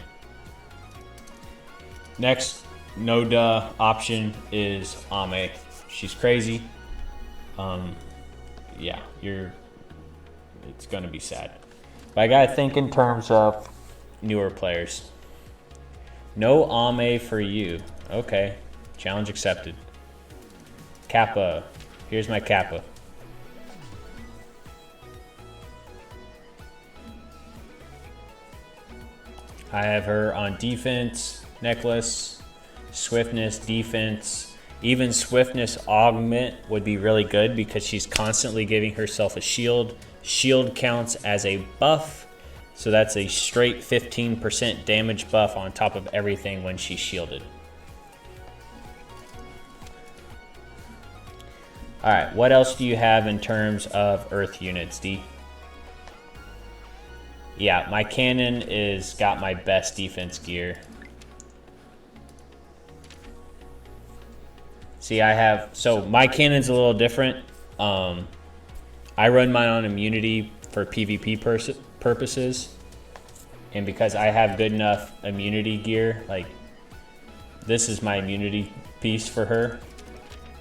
Next, no duh option is Ame. She's crazy. Yeah, it's gonna be sad. But I gotta think in terms of newer players. No Ame for you. Okay, challenge accepted. Kappa, here's my Kappa. I have her on defense, necklace, swiftness, defense. Even swiftness augment would be really good because she's constantly giving herself a shield. Shield counts as a buff, so that's a straight 15% damage buff on top of everything when she's shielded. Alright, what else do you have in terms of earth units, D? Yeah, my cannon is got my best defense gear. See, so my cannon's a little different. I run mine on immunity for PvP purposes. And because I have good enough immunity gear, like this is my immunity piece for her,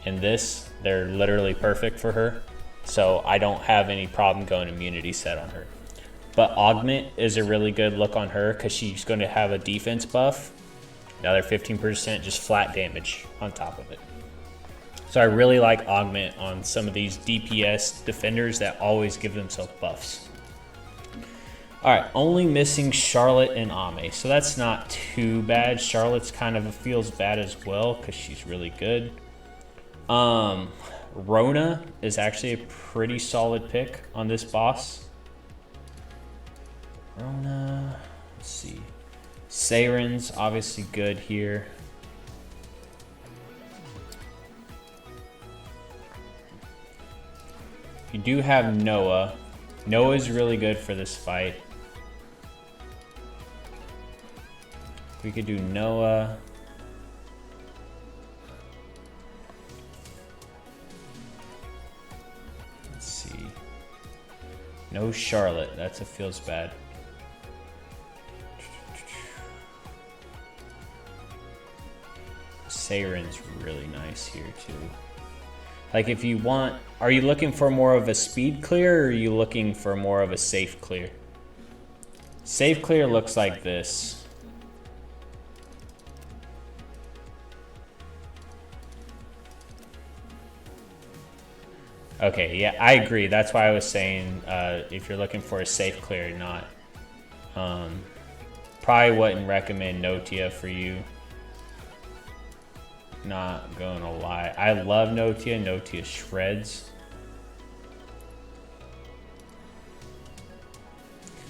and this, they're literally perfect for her. So I don't have any problem going immunity set on her. But Augment is a really good look on her because she's going to have a defense buff. Another 15% just flat damage on top of it. So I really like Augment on some of these DPS defenders that always give themselves buffs. Alright, only missing Charlotte and Ame. So that's not too bad. Charlotte's kind of feels bad as well because she's really good. Rona is actually a pretty solid pick on this boss. Rona, let's see. Saren's obviously good here. You do have Noah. Noah's really good for this fight. We could do Noah. Let's see. No Charlotte. That's a feels bad. Saren's really nice here too. Like if you want, are you looking for more of a speed clear or are you looking for more of a safe clear? Safe clear looks like this. Okay, yeah, I agree. That's why I was saying if you're looking for a safe clear, not. Probably wouldn't recommend Notia for you. Not gonna lie. I love Notia. Notia shreds.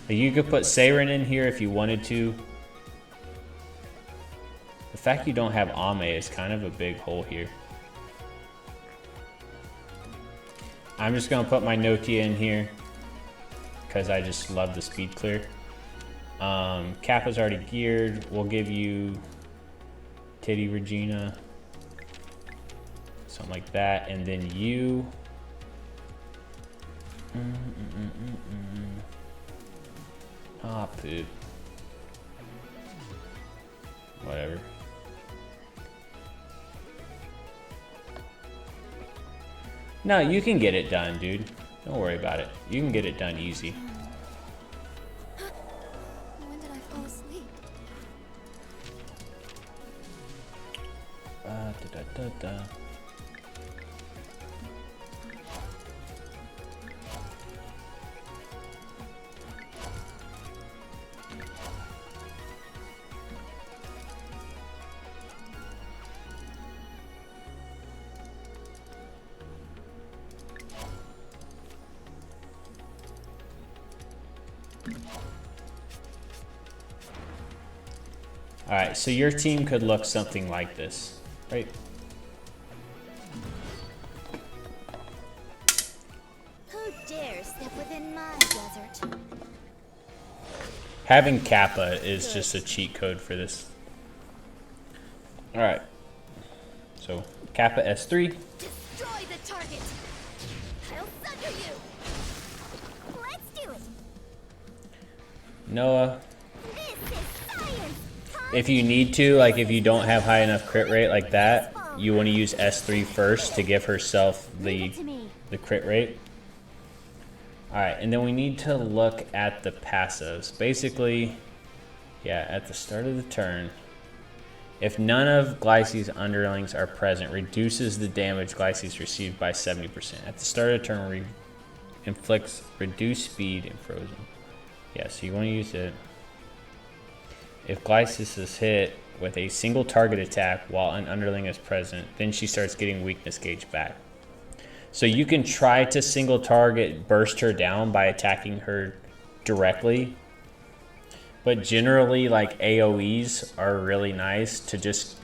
You could put Saren in here if you wanted to. The fact you don't have Ame is kind of a big hole here. I'm just gonna put my Notia in here because I just love the speed clear. Kappa's already geared. We'll give you Titty Regina. Something like that, and then you. Ah, poop. Whatever. No, you can get it done, dude. Don't worry about it. You can get it done easy. When did I fall asleep? Alright, so your team could look something like this, right? Who dares step within my desert? Having Kappa is just a cheat code for this. Alright. So, Kappa S3. Destroy the target! I'll sucker you! Let's do it! Noah. This is science! If you need to, like if you don't have high enough crit rate like that, you want to use S3 first to give herself the crit rate. Alright, and then we need to look at the passives. Basically, yeah, at the start of the turn, if none of Glyce's underlings are present, reduces the damage Glyce's received by 70%. At the start of the turn, inflicts reduced speed and frozen. Yeah, so you want to use it. If Glycis is hit with a single target attack while an underling is present, then she starts getting weakness gauge back. So you can try to single target burst her down by attacking her directly. But generally, like AoEs are really nice to just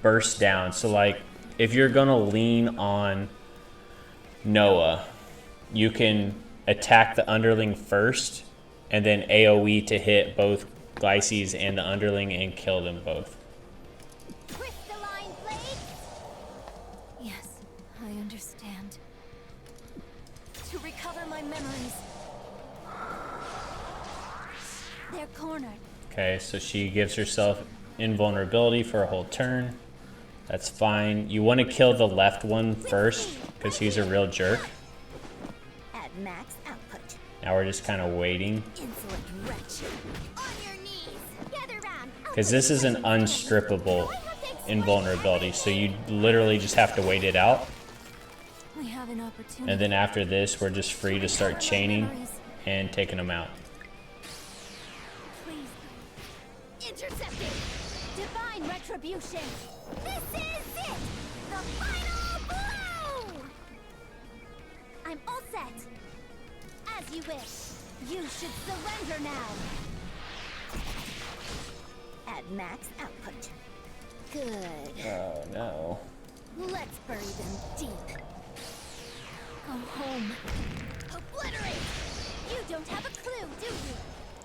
burst down. So like if you're gonna lean on Noah, you can attack the underling first and then AoE to hit both Glyces and the underling and kill them both. Crystalline blade! Yes, I understand. To recover my memories. They're cornered. Okay, so she gives herself invulnerability for a whole turn. That's fine. You want to kill the left one first because he's a real jerk. At max output. Now we're just kind of waiting Insolent wretch. On your knees. Gather round. because this is an unstrippable invulnerability. So you literally just have to wait it out. We have an opportunity. And then after this, we're just free to start chaining and taking them out. Please. Intercepted. Divine retribution. This is it. The final blow. I'm all set. As you wish. You should surrender now. At max output. Good. Oh no. Let's bury them deep. Go home. Obliterate. You don't have a clue, do you?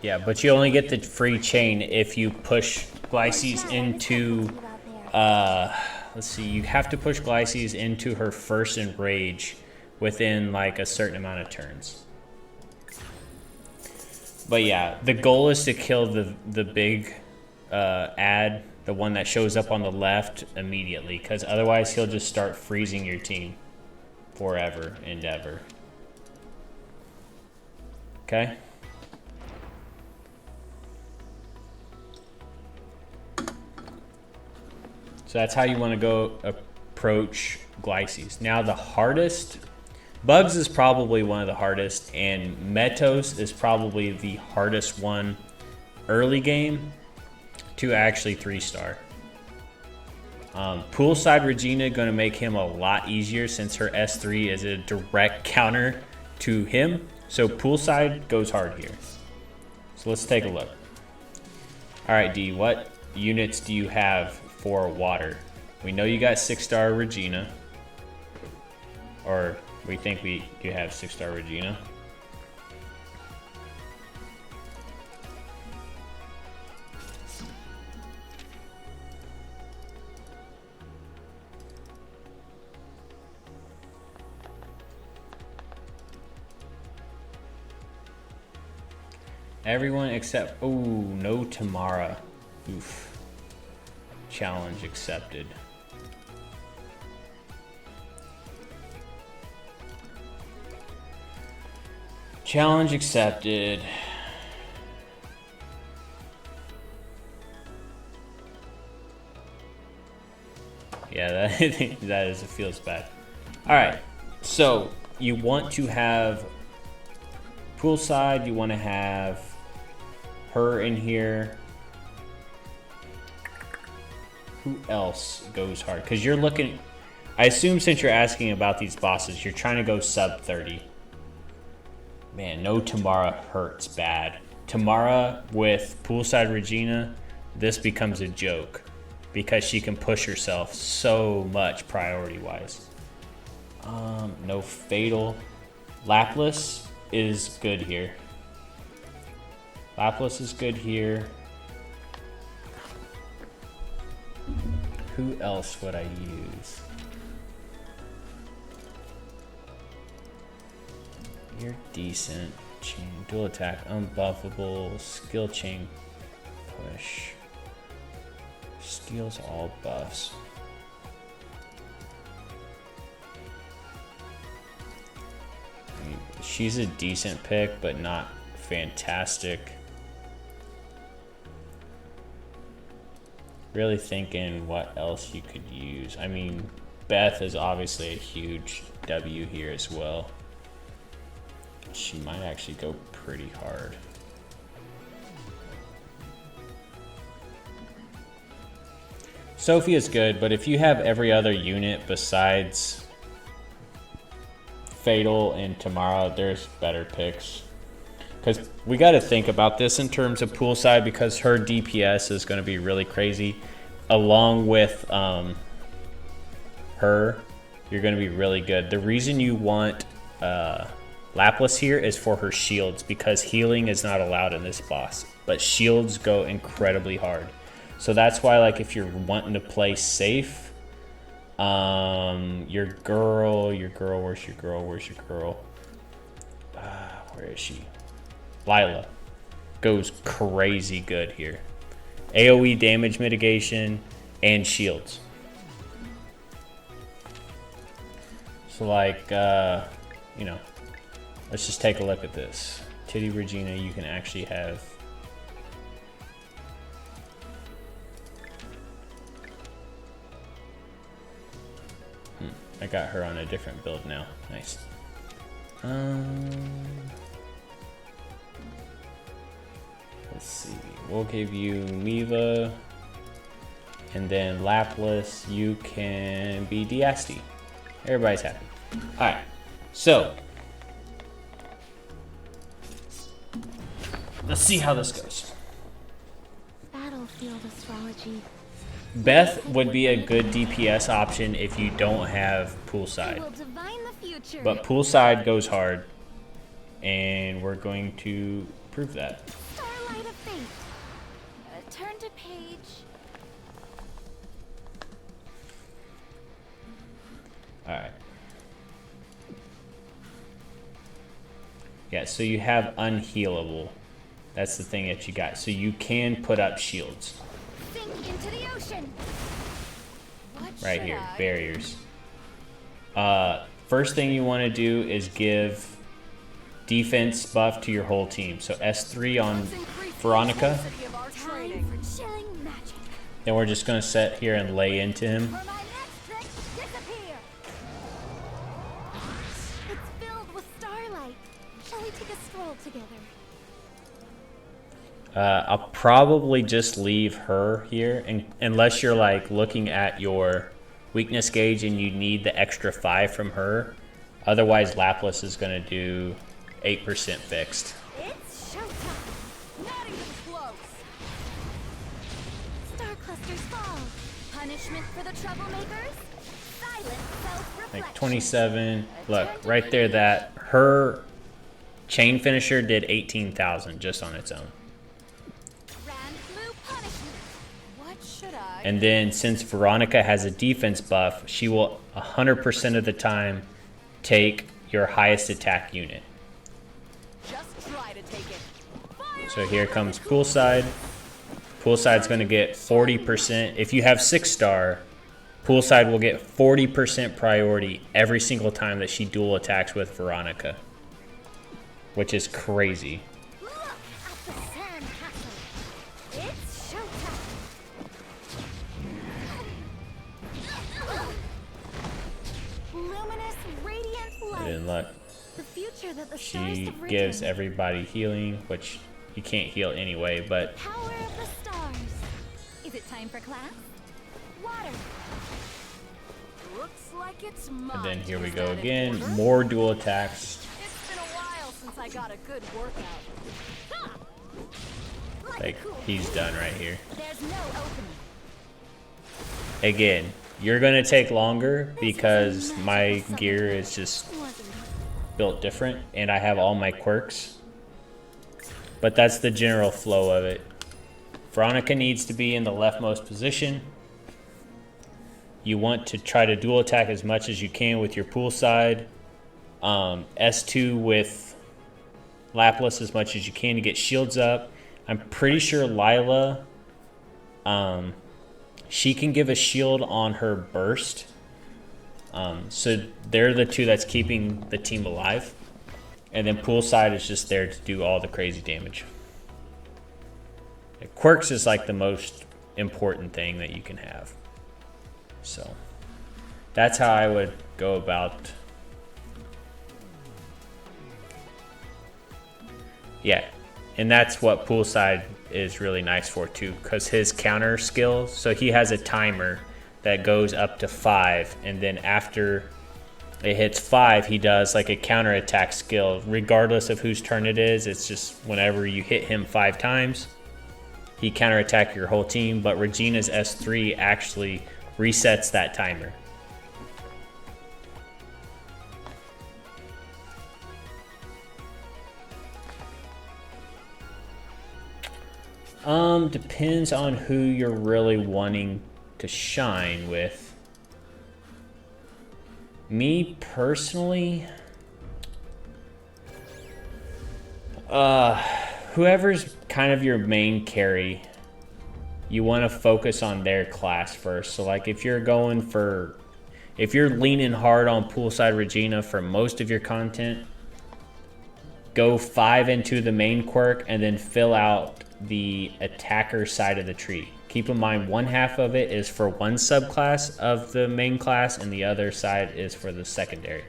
Yeah, but you only get the free chain if you push Glyces into, let's see, you have to push Glyces into her first enrage within like a certain amount of turns. But yeah, the goal is to kill the big ad, the one that shows up on the left immediately, because otherwise he'll just start freezing your team forever and ever. Okay? So that's how you want to go approach Glyces. Now the hardest, Bugs is probably one of the hardest, and Metos is probably the hardest one early game to actually 3-star. Poolside Regina going to make him a lot easier since her S3 is a direct counter to him. So Poolside goes hard here. So let's take a look. All right, D, what units do you have for water? We know you got 6-star Regina, or we think you have 6-star Regina. Everyone except, oh, no Tamara. Oof. Challenge accepted. Challenge accepted. Yeah, that feels bad. All right, so you want to have Poolside, you want to have her in here. Who else goes hard? Because you're looking, I assume since you're asking about these bosses, you're trying to go sub 30. Man, no Tamara hurts bad. Tamara with Poolside Regina, this becomes a joke because she can push herself so much priority-wise. No Fatal. Lapis is good here. Lapis is good here. Who else would I use? You're decent. Chain, dual attack, unbuffable, skill chain push. Steals all buffs. I mean, she's a decent pick, but not fantastic. Really thinking what else you could use. I mean, Beth is obviously a huge W here as well. She might actually go pretty hard. Sophie is good, but if you have every other unit besides Fatal and Tamara, there's better picks. Because we got to think about this in terms of Poolside, because her DPS is going to be really crazy. Along with her, you're going to be really good. The reason you want Lapis here is for her shields, because healing is not allowed in this boss. But shields go incredibly hard. So that's why, like, if you're wanting to play safe, your girl, where's your girl? Where is she? Lila. goes crazy good here. AoE damage mitigation and shields. So like, you know, let's just take a look at this. Titty Regina, you can actually have I got her on a different build now. Nice. Let's see. We'll give you Miva, and then Lapras. You can be Diasti. Everybody's happy. All right. So let's see how this goes. Battlefield astrology. Beth would be a good DPS option if you don't have It poolside. will divine the future. But poolside goes hard, and we're going to prove that. Starlight of Fate. Turn to page. Alright. Yeah, so you have unhealable. That's the thing that you got. So you can put up shields. Sink into the ocean. What Right should here, I- barriers. First thing you want to do is give defense buff to your whole team. So S3 on Let's increase the Veronica. intensity of our Time training. for chilling magic. Then we're just going to sit here and lay into him. For my next trick, disappear. It's filled with starlight. Shall we take a stroll together? I'll probably just leave her here, and unless you're like looking at your weakness gauge and you need the extra 5 from her. Otherwise, Lapras is going to do 8% fixed. It's showtime. Not even close. Star clusters fall. Punishment for the troublemakers. Silent self-reflection. Like 27. Look, right there, that her chain finisher did 18,000 just on its own. Grand blue punishment. What should I? And then since Veronica has a defense buff, she will 100% of the time take your highest attack unit. Just try to take it. So here comes Poolside. Poolside's going to get 40%. If you have 6-star, Poolside will get 40% priority every single time that she dual attacks with Veronica, which is crazy. Look at the sand castle. It's showtime. Luminous, radiant light. And look, The future that the stars she have gives written. everybody healing, which you can't heal anyway, but Power of the stars. Is it time for class? Water. Looks like it's mine. and then here we Is go that in again. order? More dual attacks. It's been a while since I got a good workout. Ha! Like, he's done right here. There's no opening. Again, you're going to take longer because my gear is just Wasn't it? built different and I have all my quirks. But that's the general flow of it. Veronica needs to be in the leftmost position. You want to try to dual attack as much as you can with your Poolside. S2 with Lapras as much as you can to get shields up. I'm pretty sure Lila, she can give a shield on her burst. So they're the two that's keeping the team alive. And then Poolside is just there to do all the crazy damage. Quirks is like the most important thing that you can have. So that's how I would go about. Yeah, and that's what Poolside is really nice for too, because his counter skill, so he has a timer that goes up to 5, and then after it hits 5, he does like a counter attack skill. Regardless of whose turn it is, it's just whenever you hit him 5 times, he counter attack your whole team. But Regina's S3 actually resets that timer. Depends on who you're really wanting to shine with. Me personally, whoever's kind of your main carry, you want to focus on their class first. So like if you're leaning hard on poolside Regina for most of your content, go 5 into the main quirk and then fill out the attacker side of the tree. Keep in mind, one half of it is for one subclass of the main class and the other side is for the secondary.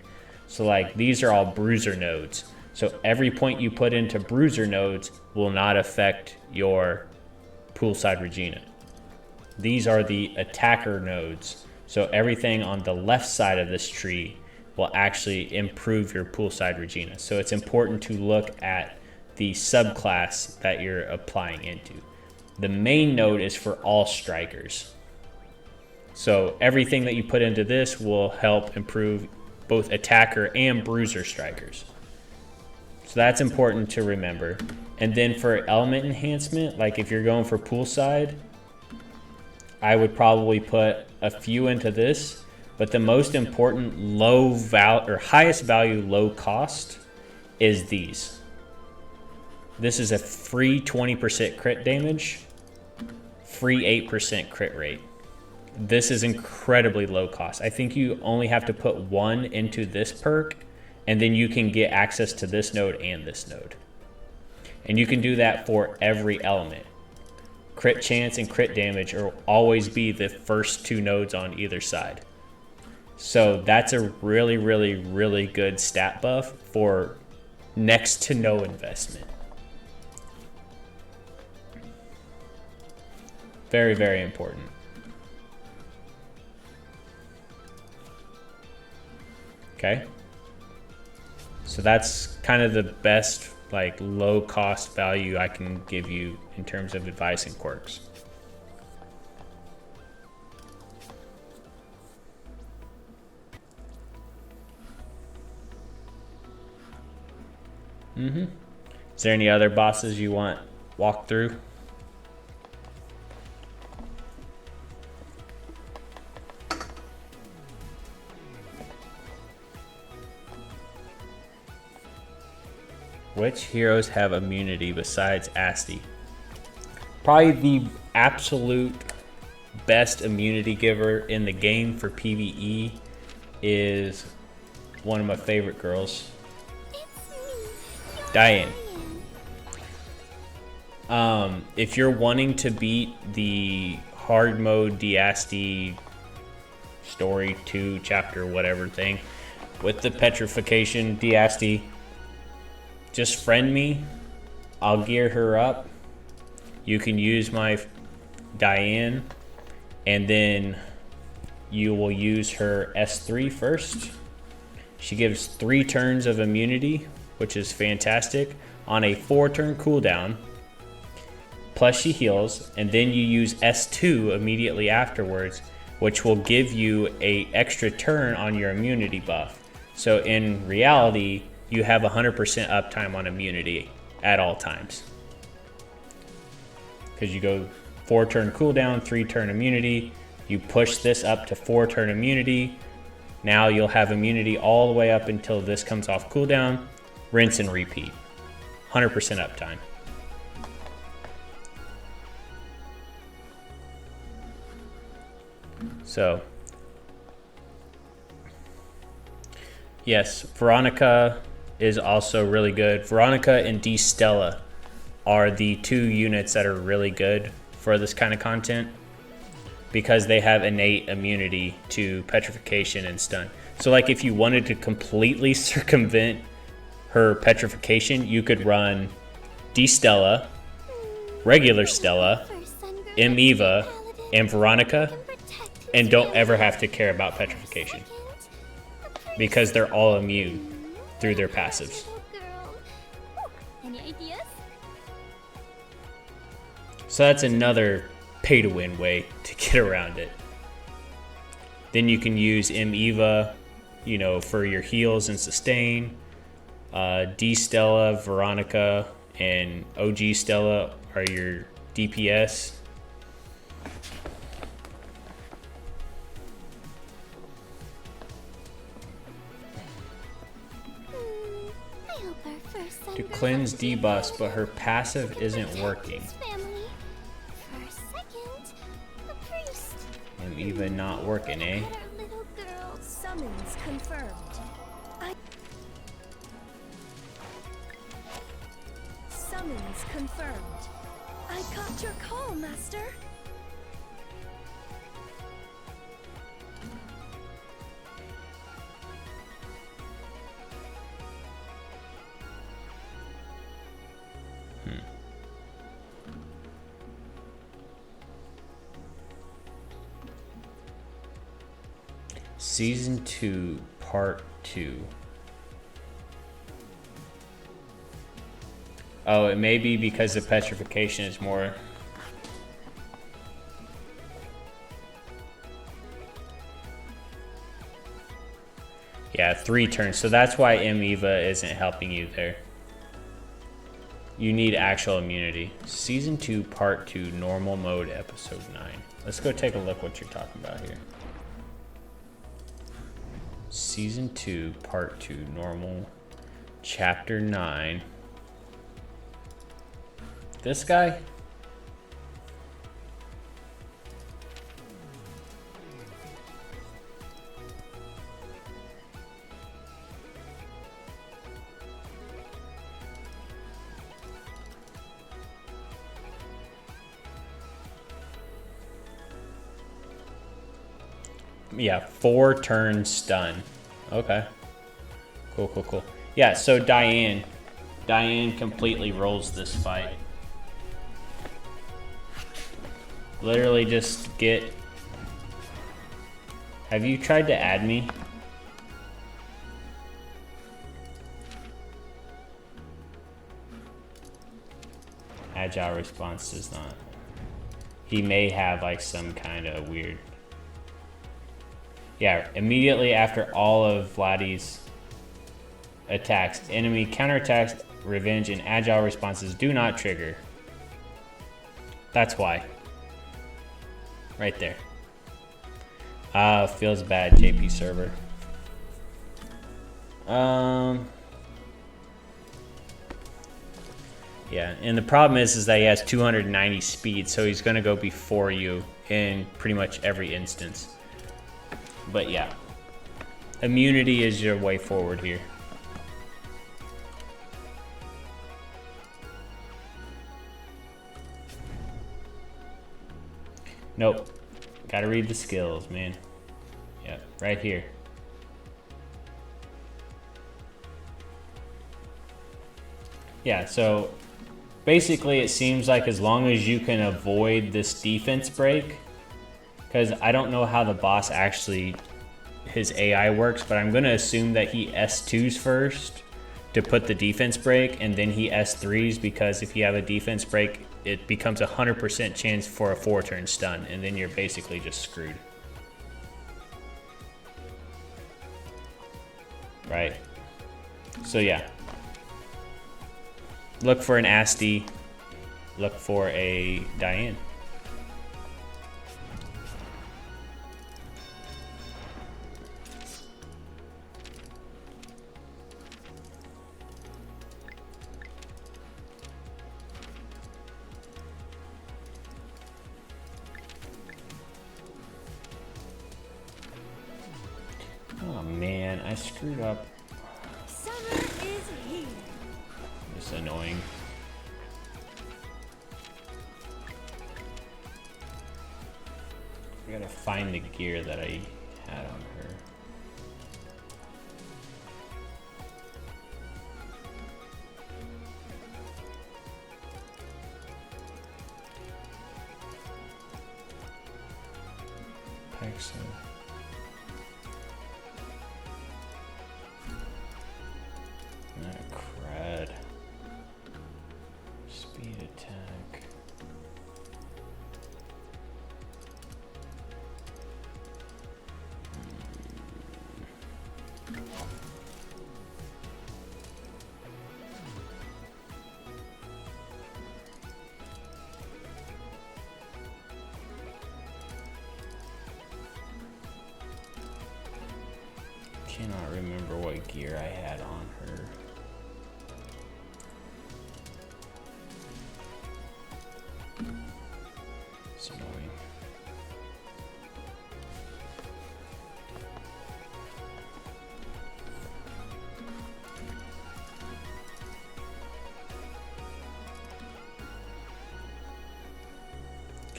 So like these are all bruiser nodes. So every point you put into bruiser nodes will not affect your poolside Regina. These are the attacker nodes. So everything on the left side of this tree will actually improve your poolside Regina. So it's important to look at the subclass that you're applying into. The main node is for all strikers. So everything that you put into this will help improve both attacker and bruiser strikers. So that's important to remember. And then for element enhancement, like if you're going for poolside, I would probably put a few into this, but the most important highest value low cost is these. This is a free 20% crit damage, free 8% crit rate. This is incredibly low cost. I think you only have to put 1 into this perk, and then you can get access to this node and this node. And you can do that for every element. Crit chance and crit damage will always be the first 2 nodes on either side. So that's a really, really, really good stat buff for next to no investment. Very, very important. Okay. So that's kind of the best like low cost value I can give you in terms of advice and quirks. Is there any other bosses you want walked through? Which heroes have immunity besides Asti? Probably the absolute best immunity giver in the game for PvE is one of my favorite girls, Diane. If you're wanting to beat the hard mode D'Asti story 2 chapter whatever thing with the petrification D'Asti, just friend me. I'll gear her up. You can use my Diane, and then you will use her S3 first. She gives 3 turns of immunity, which is fantastic, on a 4-turn cooldown. Plus she heals, and then you use S2 immediately afterwards, which will give you an extra turn on your immunity buff. So in reality, you have 100% uptime on immunity at all times. Because you go 4-turn cooldown, 3-turn immunity, you push this up to 4-turn immunity. Now you'll have immunity all the way up until this comes off cooldown, rinse and repeat. 100% uptime. So, yes, Veronica is also really good. Veronica and D Stella are the 2 units that are really good for this kind of content because they have innate immunity to petrification and stun. So like if you wanted to completely circumvent her petrification, you could run D Stella, regular Stella, M Eva, and Veronica, and don't ever have to care about petrification because they're all immune through their passives. Any ideas? So that's another pay-to-win way to get around it. Then you can use M Eva, you know, for your heals and sustain. D Stella, Veronica, and OG Stella are your DPS. I Helper first To sender cleanse from debuffs, but her Jupiter passive to isn't protect working. his family. For second, a priest. And even not working, eh? Had our little girl. Summons confirmed. Summons confirmed. I got your call, Master. Season 2, Part 2. Oh, it may be because the petrification is more. Yeah, 3 turns. So that's why Eva isn't helping you there. You need actual immunity. Season 2, Part 2, Normal Mode, Episode 9. Let's go take a look what you're talking about here. Season 2, Part 2, Normal, Chapter 9. This guy? Yeah, 4 turn stun. Okay. Cool, cool, cool. Yeah, so Diane completely rolls this fight. Literally just get... Have you tried to add me? Agile response does not. He may have like some kind of weird... Yeah, immediately after all of Vladdy's attacks, enemy counterattacks, revenge, and agile responses do not trigger. That's why. Right there. Feels bad, JP server. Yeah, and the problem is that he has 290 speed, so he's gonna go before you in pretty much every instance. But yeah, immunity is your way forward here. Nope. Gotta read the skills, man. Yeah, right here. Yeah, so basically it seems like as long as you can avoid this defense break, because I don't know how the boss actually, his AI works, but I'm gonna assume that he S2s first to put the defense break, and then he S3s, because if you have a defense break, it becomes 100% chance for a 4-turn stun, and then you're basically just screwed. Right. So yeah. Look for an Asti. Look for a Diane. Oh man, I screwed up. Summer is here. It's annoying. I gotta find the gear that I had on her. Pexa. Crud. Speed attack. Cannot remember what gear I had on her.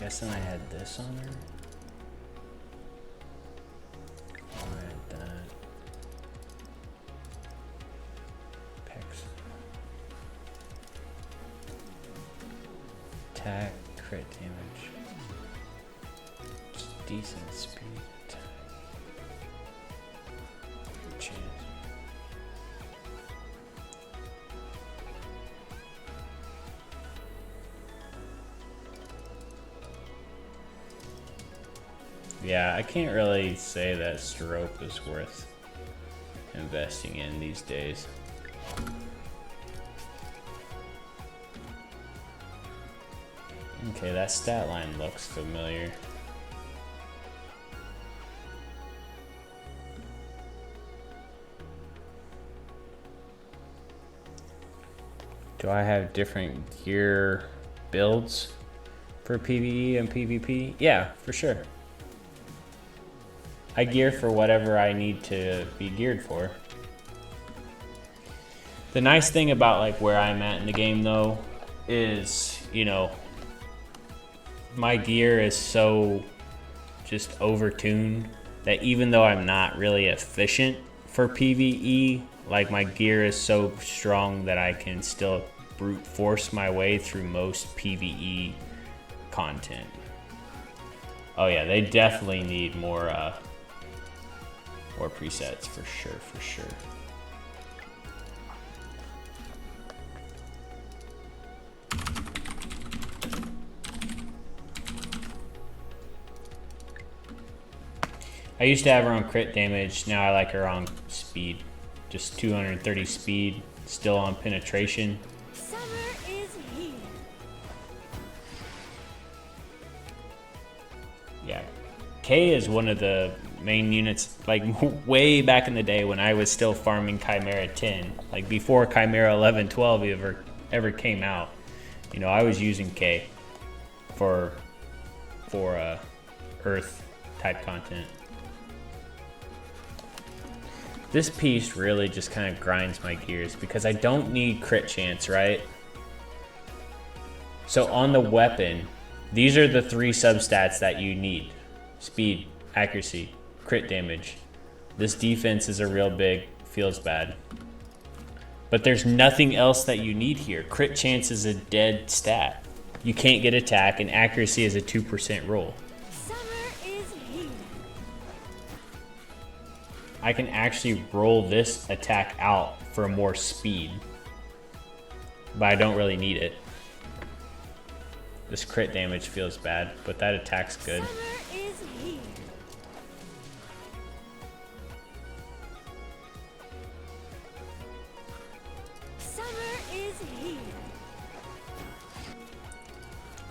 guessing I had this on her. I had that. Pex. Attack, crit damage. Just decent speed. Chance. Yeah, I can't really say that Strope is worth investing in these days. Okay, that stat line looks familiar. Do I have different gear builds for PvE and PvP? Yeah, for sure. I gear for whatever I need to be geared for. The nice thing about like where I'm at in the game though is, you know, my gear is so just overtuned that even though I'm not really efficient for PvE, like my gear is so strong that I can still brute force my way through most PvE content. Oh yeah, they definitely need more presets for sure. I used to have her on crit damage, now I like her on speed. Just 230 speed, still on penetration. Summer is here. Yeah, K is one of the main units, like way back in the day when I was still farming Chimera 10, like before Chimera 11, 12 ever came out. You know, I was using K for Earth type content. This piece really just kind of grinds my gears because I don't need crit chance, right? So on the weapon, these are the 3 substats that you need: speed, accuracy, crit damage. This defense is a real big, feels bad. But there's nothing else that you need here. Crit chance is a dead stat. You can't get attack, and accuracy is a 2% roll. Summer is here. I can actually roll this attack out for more speed, but I don't really need it. This crit damage feels bad, but that attack's good. Summer is here. Summer is here.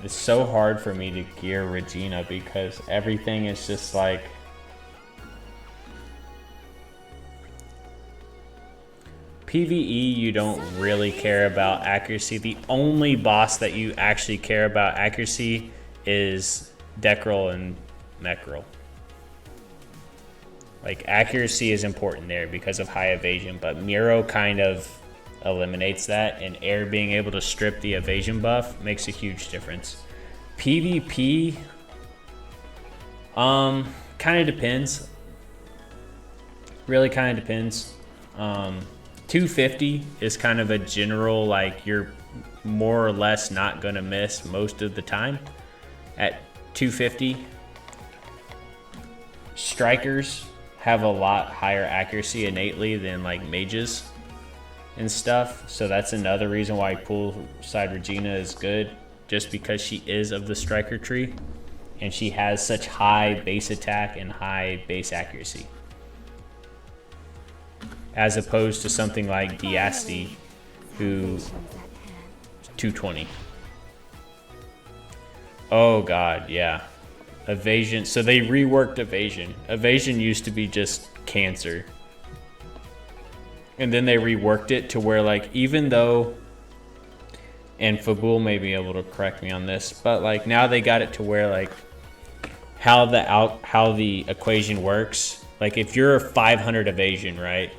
It's so hard for me to gear Regina because everything is just like... PvE, you don't really care about accuracy. The only boss that you actually care about accuracy is Decrel and Meckrel. Like, accuracy is important there because of high evasion, but Miro kind of eliminates that, and Air being able to strip the evasion buff makes a huge difference. PvP, kind of depends. Really kind of depends. 250 is kind of a general, like, you're more or less not gonna miss most of the time at 250. Strikers have a lot higher accuracy innately than like mages and stuff, so that's another reason why poolside Regina is good, just because she is of the striker tree and she has such high base attack and high base accuracy, as opposed to something like Diasti, who 220. Oh god, yeah. Evasion, so they reworked evasion. Evasion used to be just cancer. And then they reworked it to where, like, even though, and Fabul may be able to correct me on this, but like now they got it to where, like, how the equation works, like if you're a 500 evasion, right,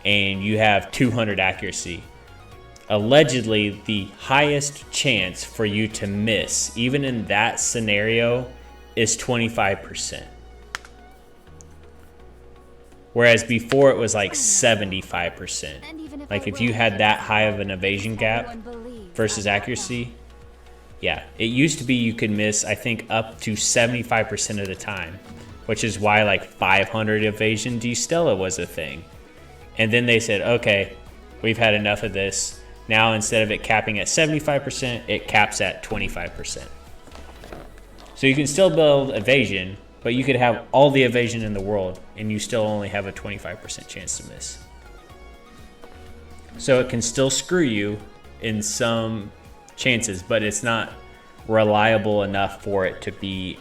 and you have 200 accuracy, allegedly the highest chance for you to miss, even in that scenario, is 25%. Whereas before it was like 75%. Like if you had that high of an evasion gap versus accuracy, yeah, it used to be you could miss, I think, up to 75% of the time, which is why like 500 evasion D Stella was a thing. And then they said, okay, we've had enough of this. Now instead of it capping at 75%, it caps at 25%. So you can still build evasion, but you could have all the evasion in the world and you still only have a 25% chance to miss. So it can still screw you in some chances, but it's not reliable enough for it to be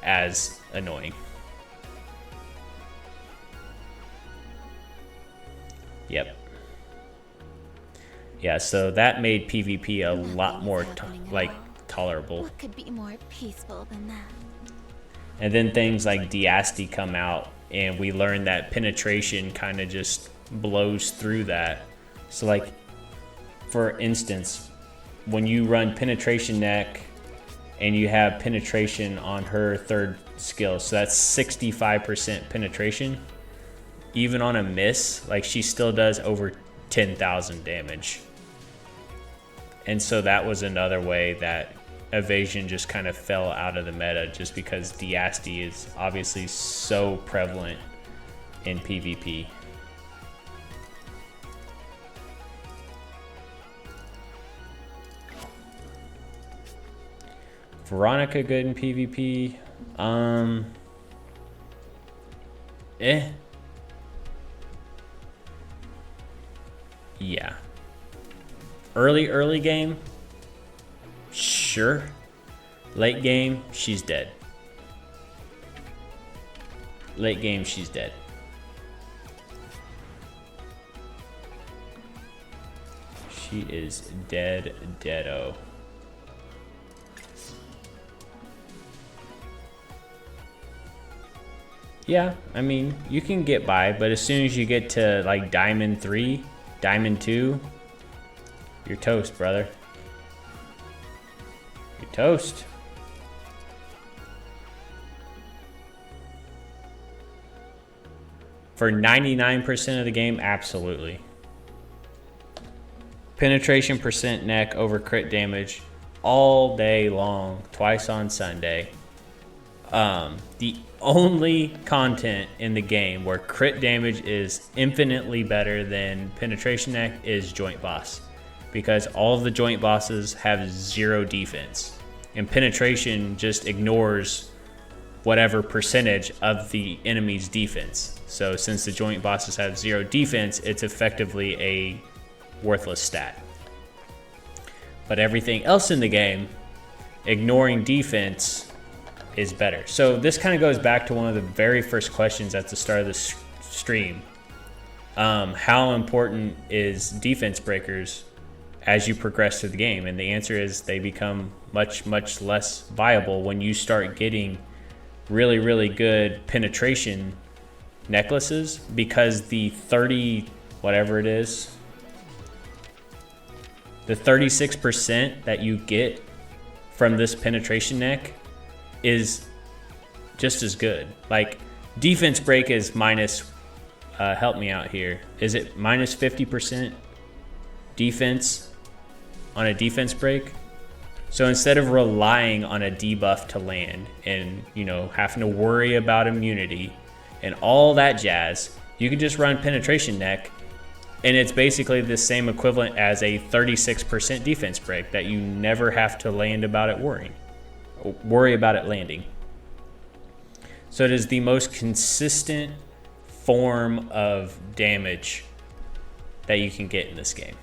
as annoying. Yep. Yeah, so that made PvP a lot more tolerable. What could be more peaceful than that? And then things like Diasti come out, and we learn that penetration kind of just blows through that. So like, for instance, when you run penetration neck and you have penetration on her third skill, so that's 65% penetration, even on a miss, like she still does over 10,000 damage. And so that was another way that evasion just kind of fell out of the meta, just because Diasti is obviously so prevalent in PvP. Veronica good in PvP? Yeah. Early game? Sure. Late game, she's dead. Late game, she's dead. She is deado. Yeah, I mean, you can get by, but as soon as you get to like Diamond 3, Diamond 2, you're toast, brother. You're toast. For 99% of the game, absolutely. Penetration percent neck over crit damage all day long, twice on Sunday. The only content in the game where crit damage is infinitely better than penetration neck is joint boss, because all of the joint bosses have 0 defense, and penetration just ignores whatever percentage of the enemy's defense. So since the joint bosses have 0 defense, it's effectively a worthless stat. But everything else in the game, ignoring defense, is better. So this kind of goes back to one of the very first questions at the start of the stream. How important is defense breakers as you progress through the game? And the answer is they become much less viable when you start getting really good penetration necklaces, because the 30 whatever it is, the 36% that you get from this penetration neck is just as good. Like, defense break is minus, help me out here, is it minus 50% defense on a defense break? So instead of relying on a debuff to land and, you know, having to worry about immunity and all that jazz, you can just run penetration neck, and it's basically the same equivalent as a 36% defense break that you never have to worry about it landing. So it is the most consistent form of damage that you can get in this game.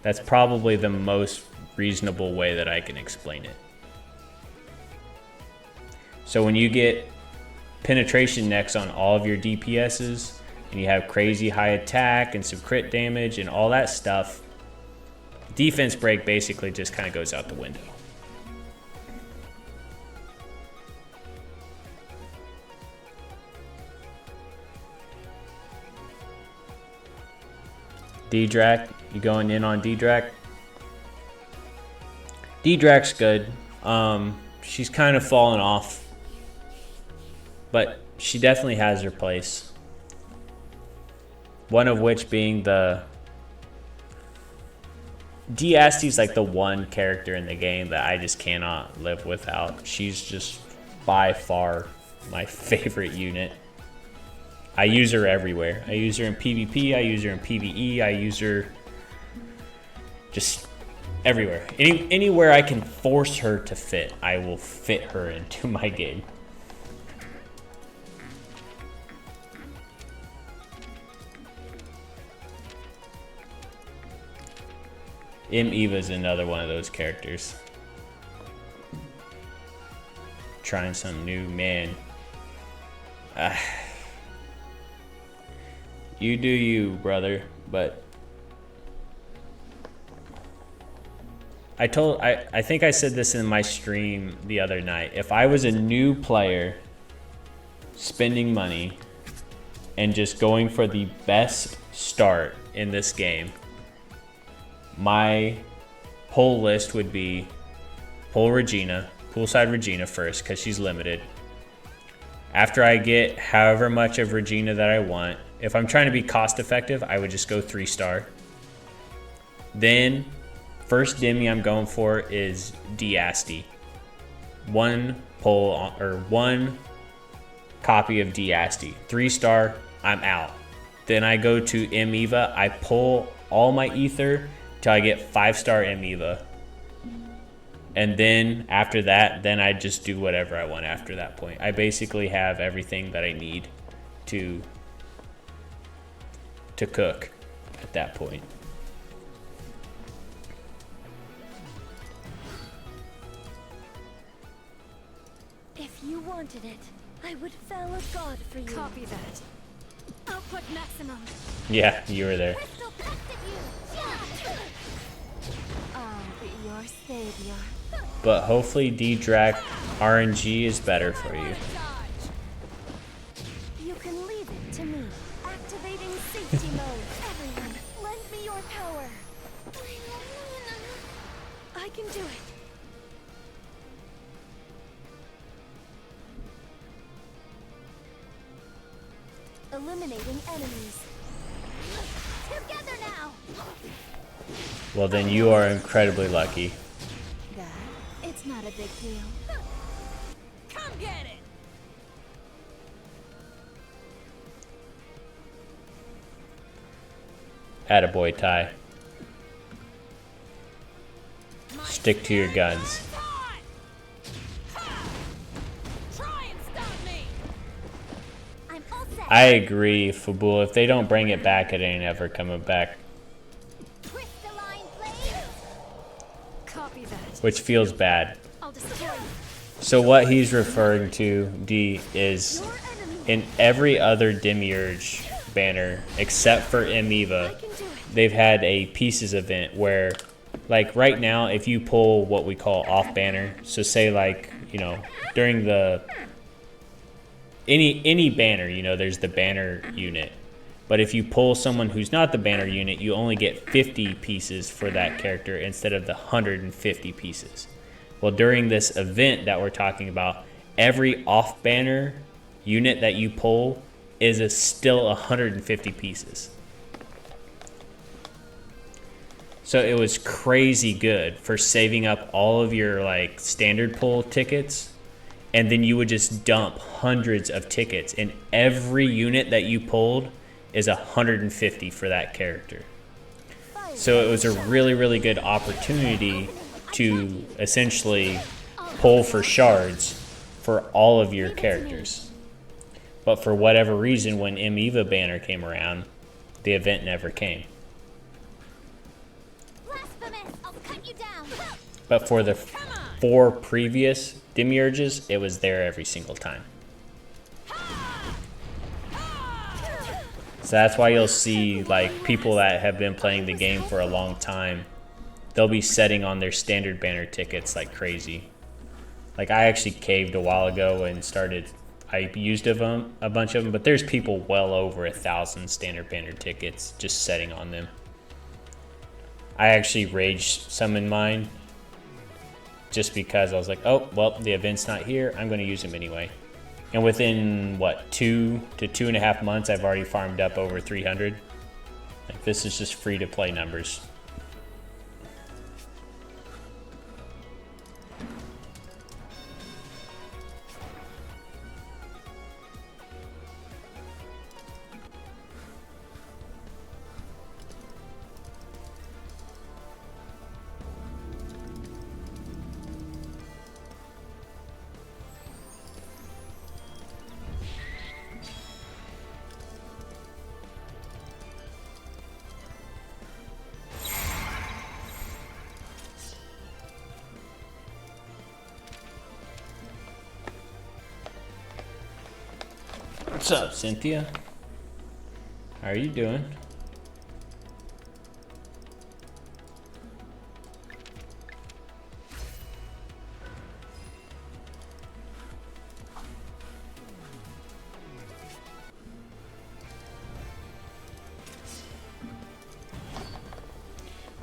That's probably the most reasonable way that I can explain it. So when you get penetration necks on all of your DPSs, and you have crazy high attack and some crit damage and all that stuff, defense break basically just kind of goes out the window. D-Drac, you going in on D-Drac? D-Drac's good. She's kind of fallen off, but she definitely has her place. One of which being the Diasti's like the one character in the game that I just cannot live without. She's just by far my favorite unit. I use her everywhere. I use her in PvP, I use her in PvE, I use her just everywhere. Anywhere I can force her to fit, I will fit her into my game. Eva's another one of those characters. Trying something new, man. You do you, brother, but I think I said this in my stream the other night. If I was a new player spending money and just going for the best start in this game, my whole list would be pull Regina, poolside Regina first because she's limited. After I get however much of Regina that I want, if I'm trying to be cost effective, I would just go 3-star. Then first Demi I'm going for is Diasti. One pull or one copy of Diasti. 3-star, I'm out. Then I go to Eva. I pull all my ether till I get 5-star Eva. And then after that, then I just do whatever I want after that point. I basically have everything that I need to cook at that point. If you wanted it, I would fell a god for you. Copy that. Output maximum. Yeah, you were there. Crystal blasted you! I'll be your savior. But hopefully D-Drac RNG is better for you. You can leave it to me. Activating safety mode. Everyone, lend me your power. I can do it. Eliminating enemies. Together now! Well, then you are incredibly lucky. That, it's not a big deal. Come get it! Attaboy, Ty. Stick to your guns. Try and stop me! I'm all set! I agree, Fabul. If they don't bring it back, it ain't ever coming back. Crystalline blade! Copy that. Which feels bad. I'll destroy you. So what he's referring to, D, is Your enemy. in every other Demiurge banner, except for I Eva, can do it. they've had a pieces event where, like right now, if you pull what we call off banner, so say like, you know, during the any banner, you know, there's the banner unit. But if you pull someone who's not the banner unit, you only get 50 pieces for that character instead of the 150 pieces. Well, during this event that we're talking about, every off banner unit that you pull is still 150 pieces. So it was crazy good for saving up all of your like standard pull tickets, and then you would just dump hundreds of tickets, and every unit that you pulled is 150 for that character. So it was a really, really good opportunity to essentially pull for shards for all of your characters. But for whatever reason, when Eva banner came around, the event never came. Blasphemous! I'll cut you down! But for the 4 previous Demiurges, it was there every single time. So that's why you'll see like people that have been playing the game for a long time, they'll be setting on their standard banner tickets like crazy. Like I actually caved a while ago and I used a bunch of them, but there's people well over 1,000 standard banner tickets just setting on them. I actually rage summoned mine just because I was like, oh, well, the event's not here. I'm going to use them anyway. And within, what, 2 to 2.5 months, I've already farmed up over 300. Like, this is just free to play numbers. What's up, Cynthia? How are you doing?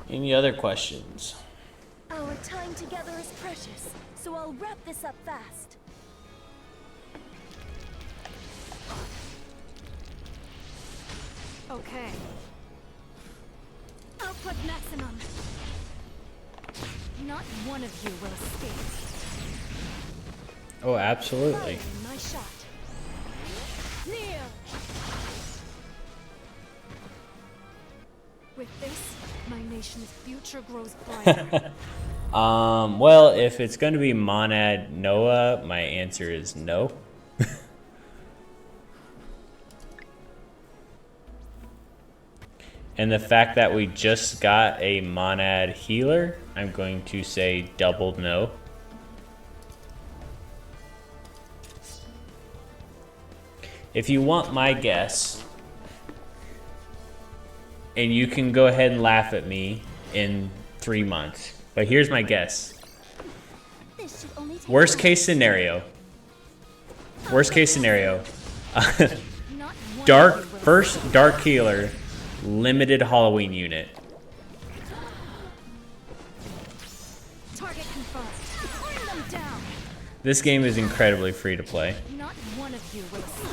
Any other questions? Our time together is precious, so I'll wrap this up fast. Okay. Output maximum. Not one of you will escape. Oh, absolutely. Fire in my shot. Near. With this, my nation's future grows brighter. Well, if it's going to be Monad Noah, my answer is no. And the fact that we just got a Monad healer, I'm going to say double no. If you want my guess, and you can go ahead and laugh at me in 3 months, but here's my guess. This should only take Worst case scenario. Worst case scenario. Not one Dark, of you will first Dark Healer, limited Halloween unit. Target confirmed. Bring them down. This game is incredibly free to play. Not one of you will escape.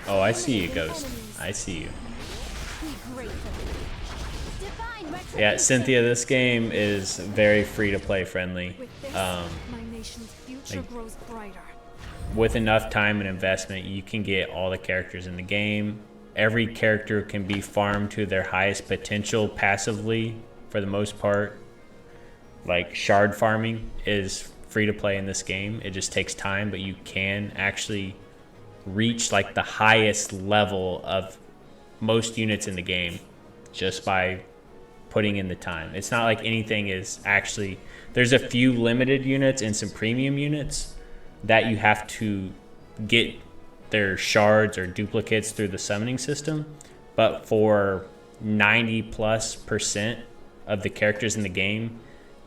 Oh, I see you, Ghost. I see you. Be grateful. divine retribution. Yeah, Cynthia, this game is very free to play friendly. With this, Um, my nation's future like- grows brighter. with enough time and investment, you can get all the characters in the game. Every character can be farmed to their highest potential passively for the most part. Like shard farming is free to play in this game. It just takes time, but you can actually reach like the highest level of most units in the game just by putting in the time. It's not like anything is actually, there's a few limited units and some premium units that you have to get their shards or duplicates through the summoning system, but for 90+% of the characters in the game,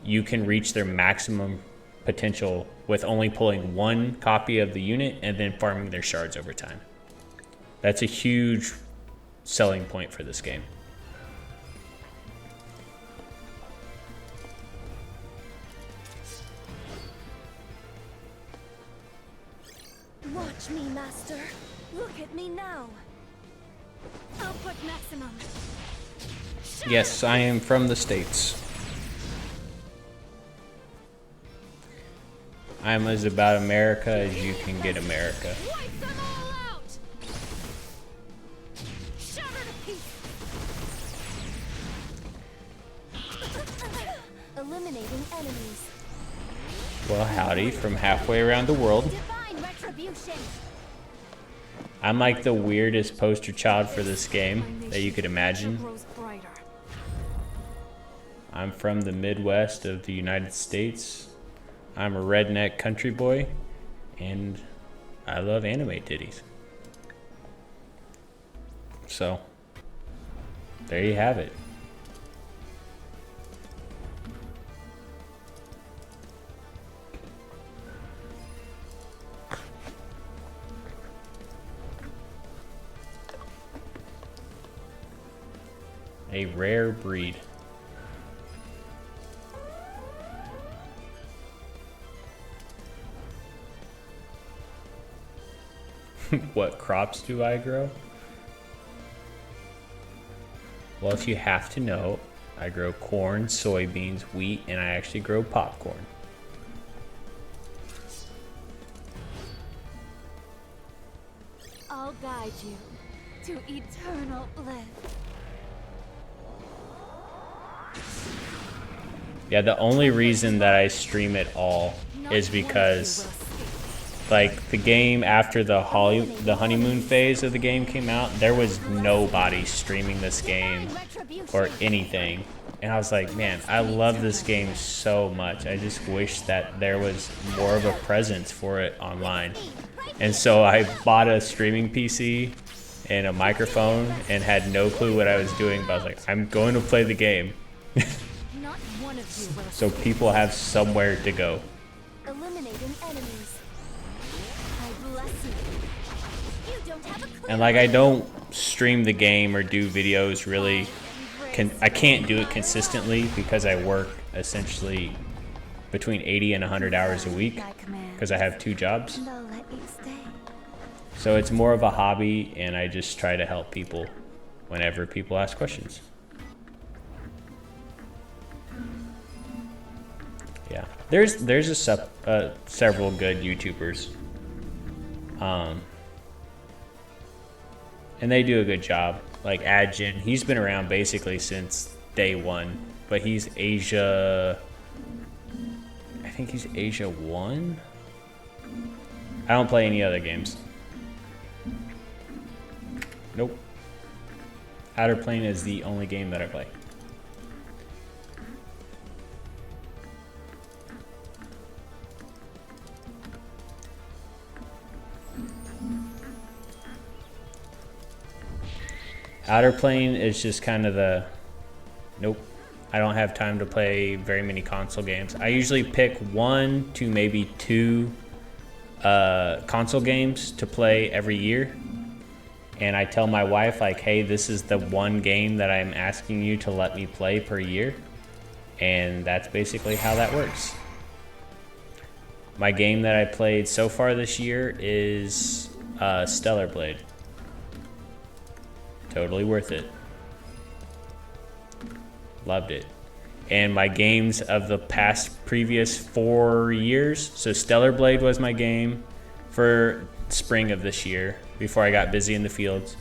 you can reach their maximum potential with only pulling one copy of the unit and then farming their shards over time. That's a huge selling point for this game. Watch me, master. Look at me now. Output maximum. Yes, I am from the States. I'm as about America as you can get America. Wipe them all out. Shatter to pieces. Eliminating enemies. Well, howdy from halfway around the world. Divine retribution. I'm like the weirdest poster child for this My game that you nation's could imagine. future grows brighter. I'm from the Midwest of the United States. I'm a redneck country boy, and I love anime titties. So, there you have it. A rare breed. What crops do I grow? Well, if you have to know, I grow corn, soybeans, wheat, and I actually grow popcorn. I'll guide you to eternal bliss. Yeah, the only reason that I stream it all is because like the game after the honeymoon phase of the game came out, there was nobody streaming this game or anything. And I was like, man, I love this game so much. I just wish that there was more of a presence for it online. And so I bought a streaming PC and a microphone and had no clue what I was doing, but I was like, I'm going to play the game. Not one of you will So people have somewhere to go. Eliminating enemies. I bless you. You don't have a clue. And like I don't stream the game or do videos really. I can't do it consistently because I work essentially between 80 and 100 hours a week because I have 2 jobs. And I'll let you stay. So it's more of a hobby, and I just try to help people whenever people ask questions. Yeah, there's several good YouTubers, and they do a good job. Like Adjin, he's been around basically since day one, but he's Asia. I think he's Asia 1. I don't play any other games. Nope. Outer Plane is the only game that I play. Outer Plane is just kind of the, nope, I don't have time to play very many console games. I usually pick 1 to maybe 2 console games to play every year. And I tell my wife, like, hey, this is the one game that I'm asking you to let me play per year. And that's basically how that works. My game that I played so far this year is Stellar Blade. Totally worth it. Loved it. And my games of the previous 4 years, so Stellar Blade was my game for spring of this year before I got busy in the fields.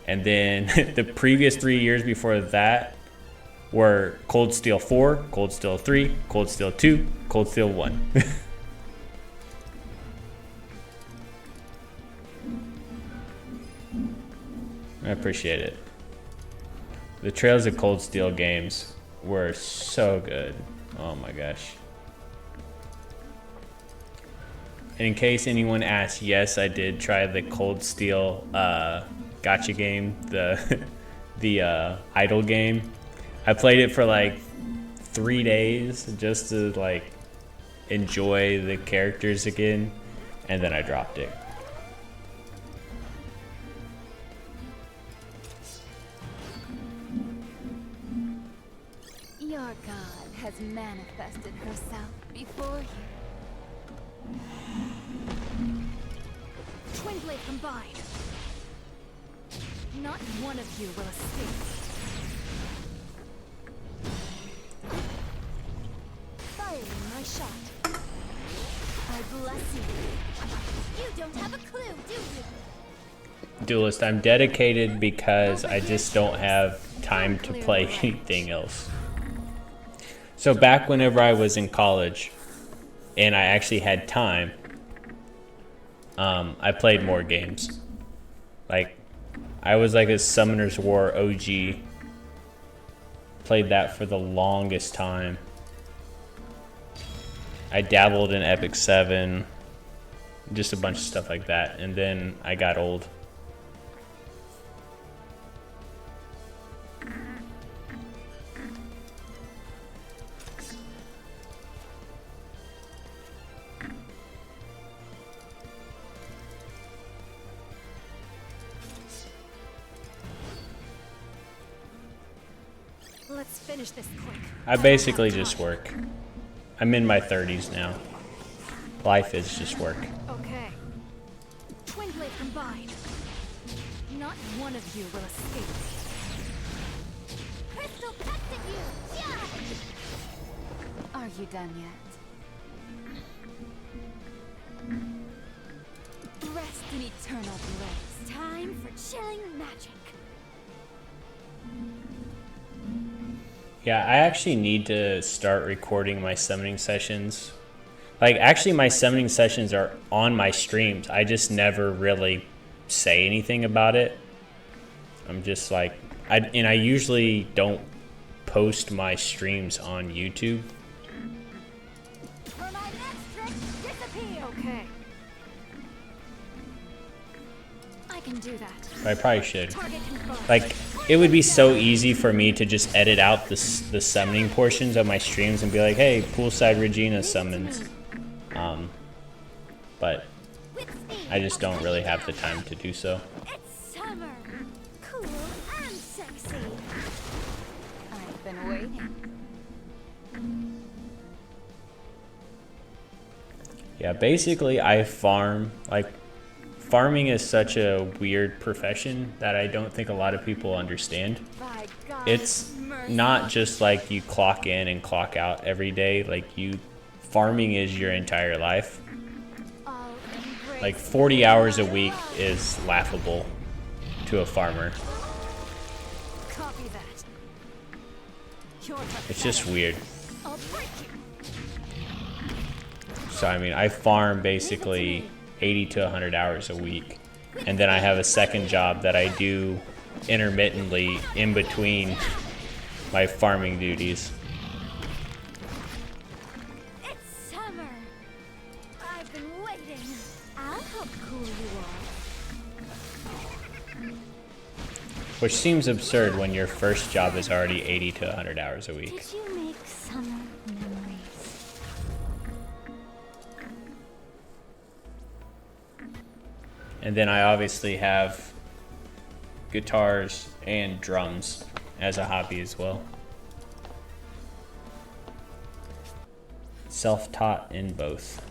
And then the previous 3 years before that were Cold Steel 4, Cold Steel 3, Cold Steel 2, Cold Steel 1. I appreciate it. The Trails of Cold Steel games were so good. Oh my gosh. And in case anyone asks, yes, I did try the Cold Steel gacha game, the idle game. I played it for like 3 days just to like enjoy the characters again, and then I dropped it. Your god has manifested herself before you. Twin blade combined. Not one of you will escape. Firing my shot. I bless you. You don't have a clue, do you? Duelist, I'm dedicated because I just don't have time to play anything else. So back whenever I was in college and I actually had time, I played more games. Like, I was like a Summoner's War OG. Played that for the longest time. I dabbled in Epic 7, just a bunch of stuff like that, and then I got old. Let's finish this quick. I basically just work. I'm in my 30s now. Life is just work. Okay. Twin blade combined. Not one of you will escape. Crystal cuts at you! Yeah! Are you done yet? Rest in eternal bliss. Time for chilling magic. Yeah, I actually need to start recording my summoning sessions. Like, actually, my summoning sessions are on my streams. I just never really say anything about it. I'm just like, I usually don't post my streams on YouTube. For my next trick, disappear! Okay. I can do that. I probably should. Target confirmed. Like, it would be so easy for me to just edit out the summoning portions of my streams and be like, hey, poolside Regina summons. But With speed, I just don't really have the time to do so. it's summer! Cool and sexy. I've been waiting. Yeah, basically I farm. Like, farming is such a weird profession that I don't think a lot of people understand. By God. It's not just like you clock in and clock out every day. Like, farming is your entire life. I'll embrace Like 40 hours a week is laughable to a farmer. Copy that. You're It's just weird. I'll break you. So I mean, I farm basically 80 to 100 hours a week. And then I have a second job that I do intermittently in between my farming duties. It's summer! I've been waiting. I'll help cool you off. Which seems absurd when your first job is already 80 to 100 hours a week. Did you make summer memories? And then I obviously have guitars and drums as a hobby as well. Self-taught in both.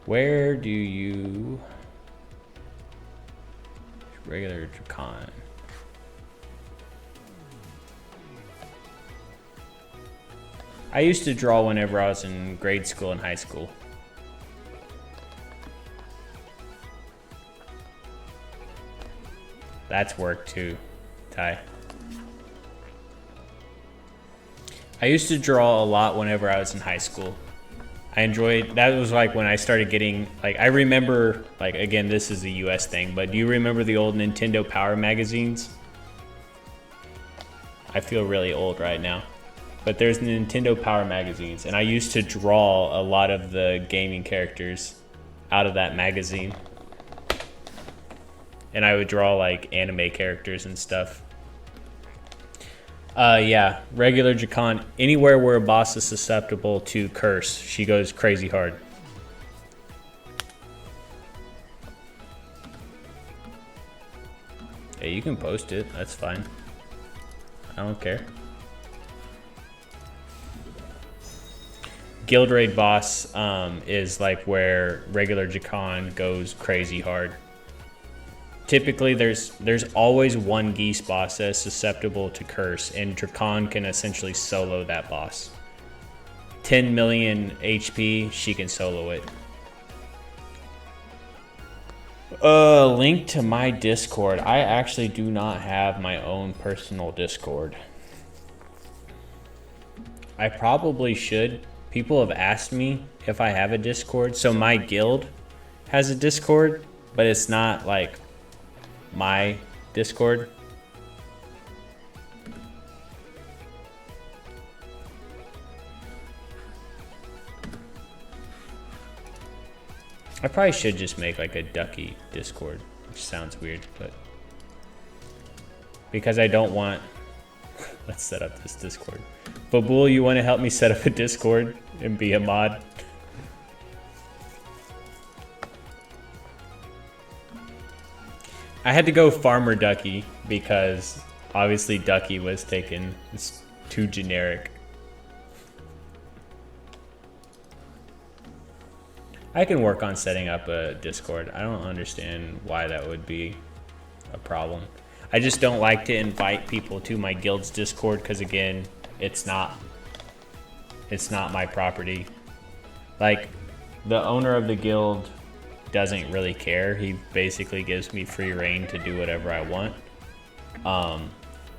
Where do you... Regular Dracon. I used to draw whenever I was in grade school and high school. That's work too, Ty. I used to draw a lot whenever I was in high school. I enjoyed, that was like when I started getting, like, I remember, like, again, this is a US thing, but do you remember the old Nintendo Power magazines? I feel really old right now. But there's the Nintendo Power magazines, and I used to draw a lot of the gaming characters out of that magazine. And I would draw like anime characters and stuff. Yeah, regular Dracon. Anywhere where a boss is susceptible to curse, she goes crazy hard. Hey, you can post it. That's fine. I don't care. Guild Raid boss is like where regular Dracon goes crazy hard. Typically, there's always one geese boss that is susceptible to curse, and Dracon can essentially solo that boss. 10 million HP, she can solo it. Link to my Discord. I actually do not have my own personal Discord. I probably should. People have asked me if I have a Discord. So my guild has a Discord, but it's not like my Discord. I probably should just make like a Ducky Discord, which sounds weird, but because I don't want, let's set up this Discord. Babool, you want to help me set up a Discord and be a mod? I had to go Farmer Ducky because obviously Ducky was taken. It's too generic. I can work on setting up a Discord. I don't understand why that would be a problem. I just don't like to invite people to my guild's Discord because, again, it's not my property. Like, the owner of the guild doesn't really care. He basically gives me free reign to do whatever I want.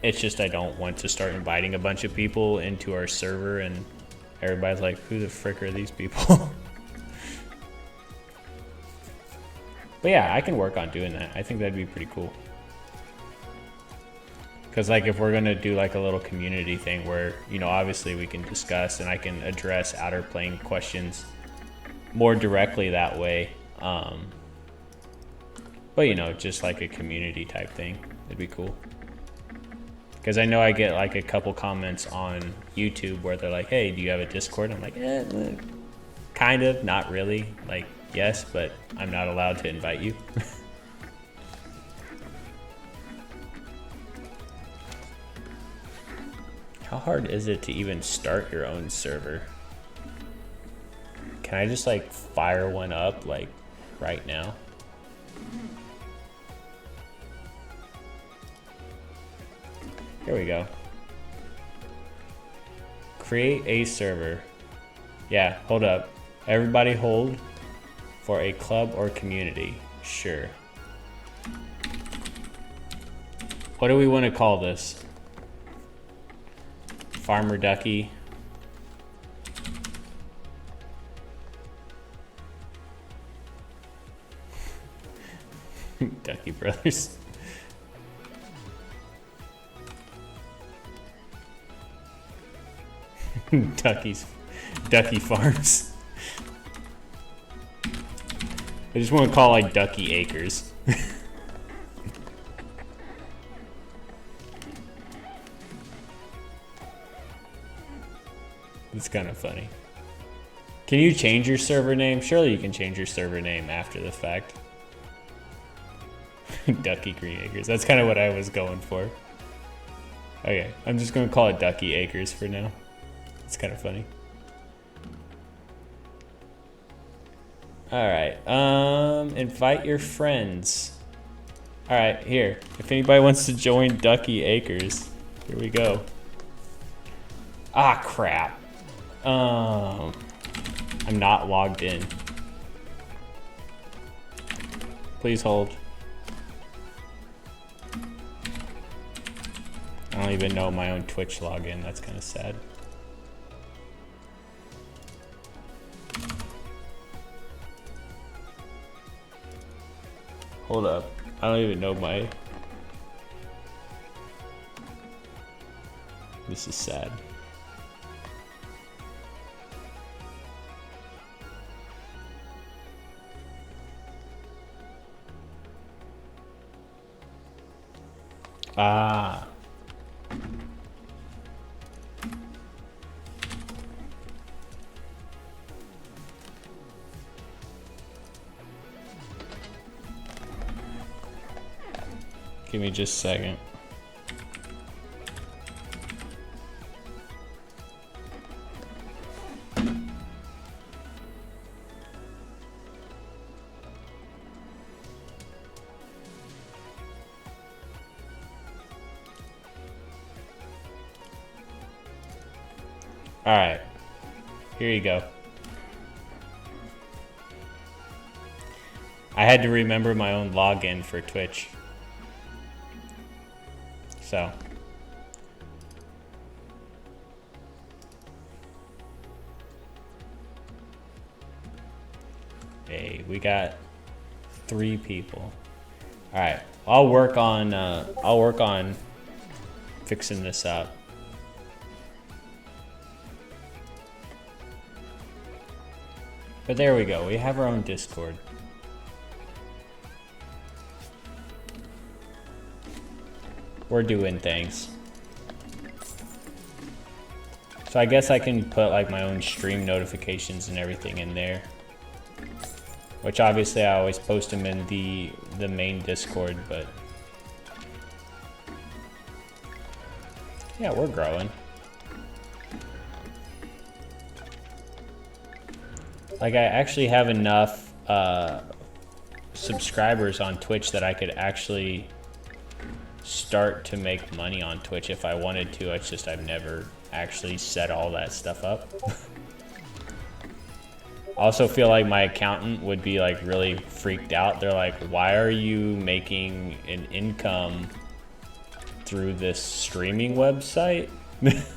It's just I don't want to start inviting a bunch of people into our server and everybody's like, who the frick are these people? But yeah, I can work on doing that. I think that'd be pretty cool. Because like if we're gonna do like a little community thing where, you know, obviously we can discuss and I can address outer plane questions more directly that way. But you know, just like a community type thing, it'd be cool. Because I know I get like a couple comments on YouTube where they're like, hey, do you have a Discord? I'm like, kind of, not really. Like, yes, but I'm not allowed to invite you. How hard is it to even start your own server? Can I just like fire one up like right now? Here we go. Create a server. Yeah, hold up. Everybody hold for a club or community. Sure. What do we want to call this? Farmer Ducky. Ducky Brothers. Ducky Farms. I just want to call like Ducky Acres. It's kind of funny. Can you change your server name? Surely you can change your server name after the fact. Ducky Green Acres. That's kind of what I was going for. Okay, I'm just going to call it Ducky Acres for now. It's kind of funny. Alright, invite your friends. Alright, here. If anybody wants to join Ducky Acres, here we go. Ah, crap. I'm not logged in. Please hold. I don't even know my own Twitch login. That's kind of sad. Hold up. I don't even know my... This is sad. Ah. Give me just a second. All right, here you go. I had to remember my own login for Twitch. So. Hey, we got 3 people. All right, I'll work on fixing this up. But there we go, we have our own Discord. We're doing things. So I guess I can put like my own stream notifications and everything in there. which obviously I always post them in the main Discord, but yeah, we're growing. Like, I actually have enough subscribers on Twitch that I could actually start to make money on Twitch if I wanted to. It's just I've never actually set all that stuff up. I also feel like my accountant would be like really freaked out. They're like, why are you making an income through this streaming website? It's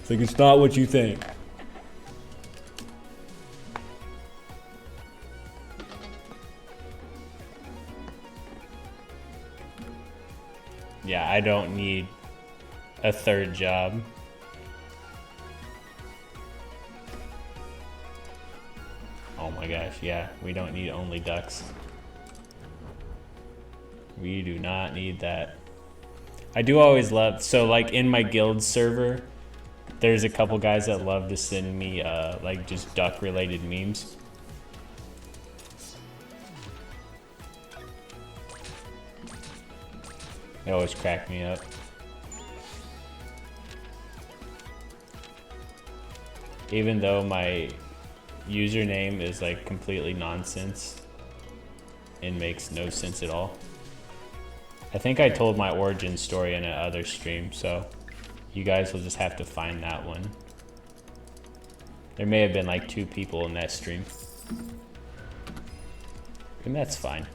like, it's not what you think. Yeah, I don't need a third job. Oh my gosh, yeah, we don't need only ducks. We do not need that. I do always love, so like in my guild server, there's a couple guys that love to send me like just duck related memes. They always crack me up. Even though my username is like completely nonsense and makes no sense at all. I think I told my origin story in another stream, so you guys will just have to find that one. There may have been like 2 people in that stream. And that's fine.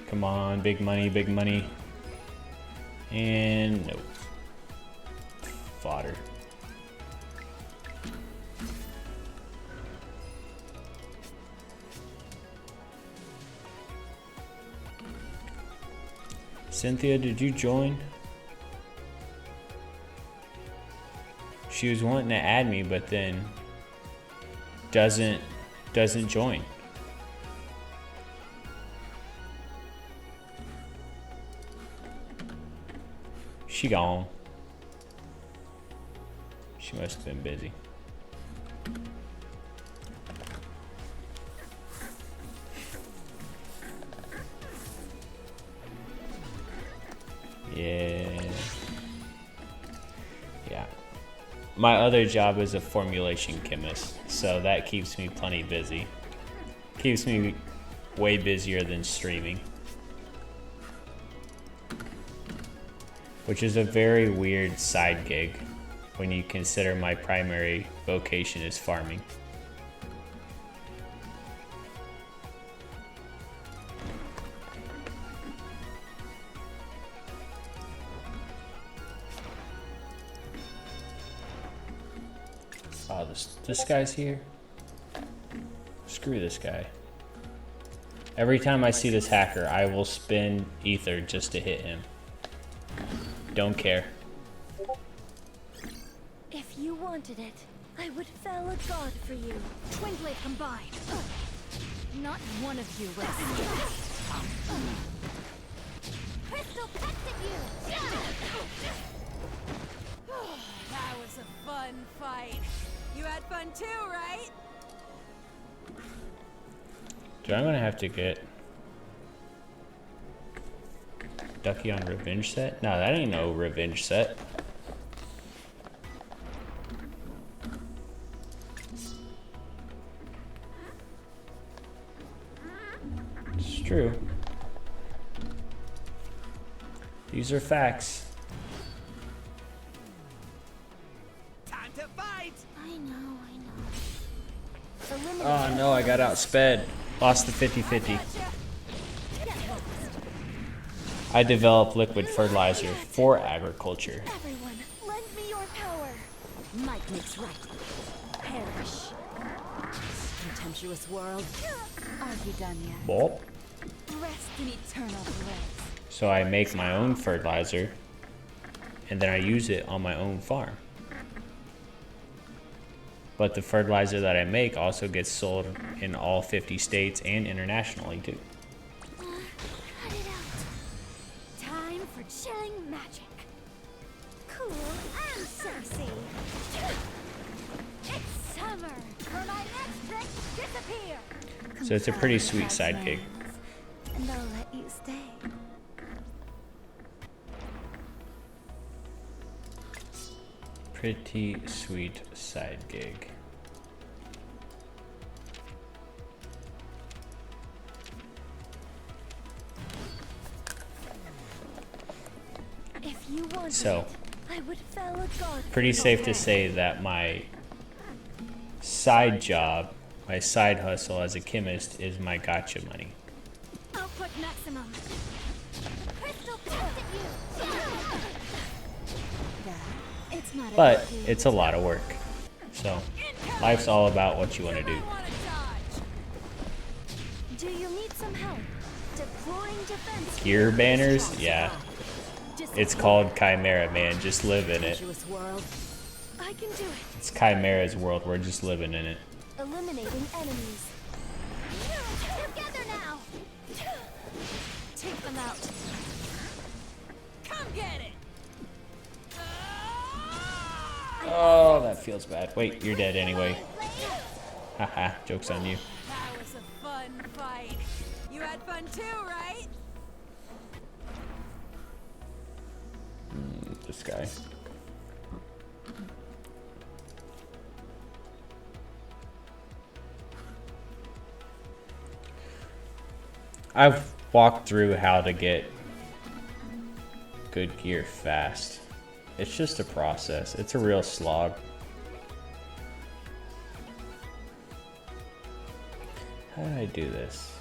Come on, big money, big money. And nope. Fodder. Cynthia, did you join? She was wanting to add me, but then doesn't join. She gone. She must have been busy. Yeah. My other job is a formulation chemist, so that keeps me plenty busy. Keeps me way busier than streaming. Which is a very weird side gig when you consider my primary vocation is farming. Oh, this guy's here? Screw this guy. Every time I see this hacker, I will spend ether just to hit him. Don't care. If you wanted it, I would fell a god for you. Twin blade combined. Not one of you rests. Crystal pecked you! That was a fun fight. You had fun too, right? Dude, I'm gonna have to get Ducky on revenge set? No, that ain't no revenge set. It's true. These are facts. Time to fight! I know. Oh no, I got outsped. Lost the 50-50. I developed liquid fertilizer for agriculture. Everyone, lend me your power. Might makes right. Perish. Contemptuous world. Are you done yet? Bop. Rest in eternal bliss. So I make my own fertilizer and then I use it on my own farm. But the fertilizer that I make also gets sold in all 50 states and internationally too. Cut it out. Time for chilling magic. cool and sexy. It's summer. For my next trick, disappear. So it's a pretty sweet side gig. And I'll let you stay. Pretty sweet side gig. If you wanted So, it, I would fell a god. pretty safe to say that my side job, my side hustle as a chemist is my gotcha money. Output maximum. Crystal blast at you. It's not But a big deal. it's a lot of work. So, life's all about what you want to do. Want to dodge? Do you need some help? Deploying defense. Gear banners? Yeah. Just It's called Chimera, man. Just live in it. dangerous world. I can do it. It's Chimera's world. We're just living in it. Eliminating enemies. Together now. Take them out. Come get it. Oh, that feels bad. Wait, you're dead anyway. Haha, joke's on you. That was a fun fight. You had fun too, right? This guy. I've walked through how to get good gear fast. It's just a process. It's a real slog. How did I do this?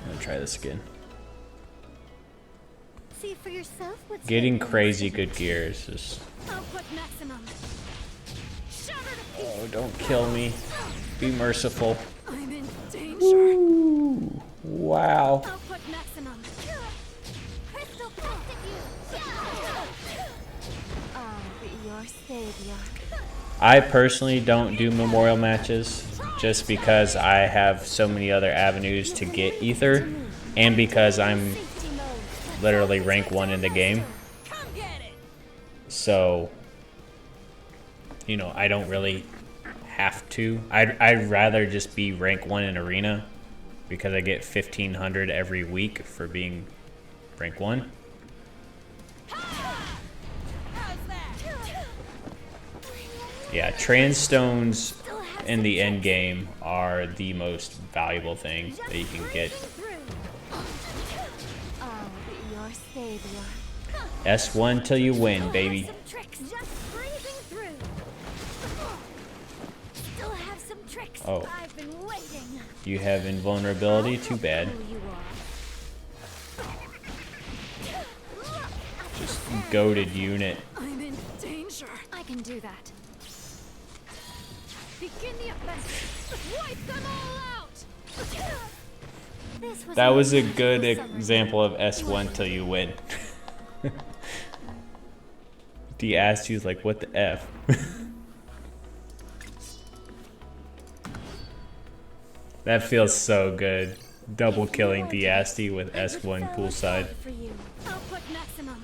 I'm gonna try this again. See for yourself what's Getting hidden. crazy good gear is just... Output maximum. Shatter to pieces. Oh, don't kill me. Be merciful. I'm in danger. Ooh, wow. Output maximum. Crystal blast at you. I'll be your savior. I personally don't do memorial matches just because I have so many other avenues to get ether and because I'm Safety mode. literally rank 1 in the game. Come get it. So, you know, I don't really have to. I'd rather just be rank 1 in arena because I get 1,500 every week for being rank 1. How's that? Yeah, trans stones in the end game are the most valuable thing that you can get. I'll be your savior. S1 till you win, baby. Some tricks just breezing through. Still have some tricks. Oh. I've been waiting. You have invulnerability? Too bad. Who you are. Just goated unit. I'm in danger. I can do that. Begin the offensive. Wipe them all out. This was That my was a magical good summer. example of S1 till you win. D asked you like, what the F? That feels so good. Double killing Diasti with S1 poolside. For you. Output maximum.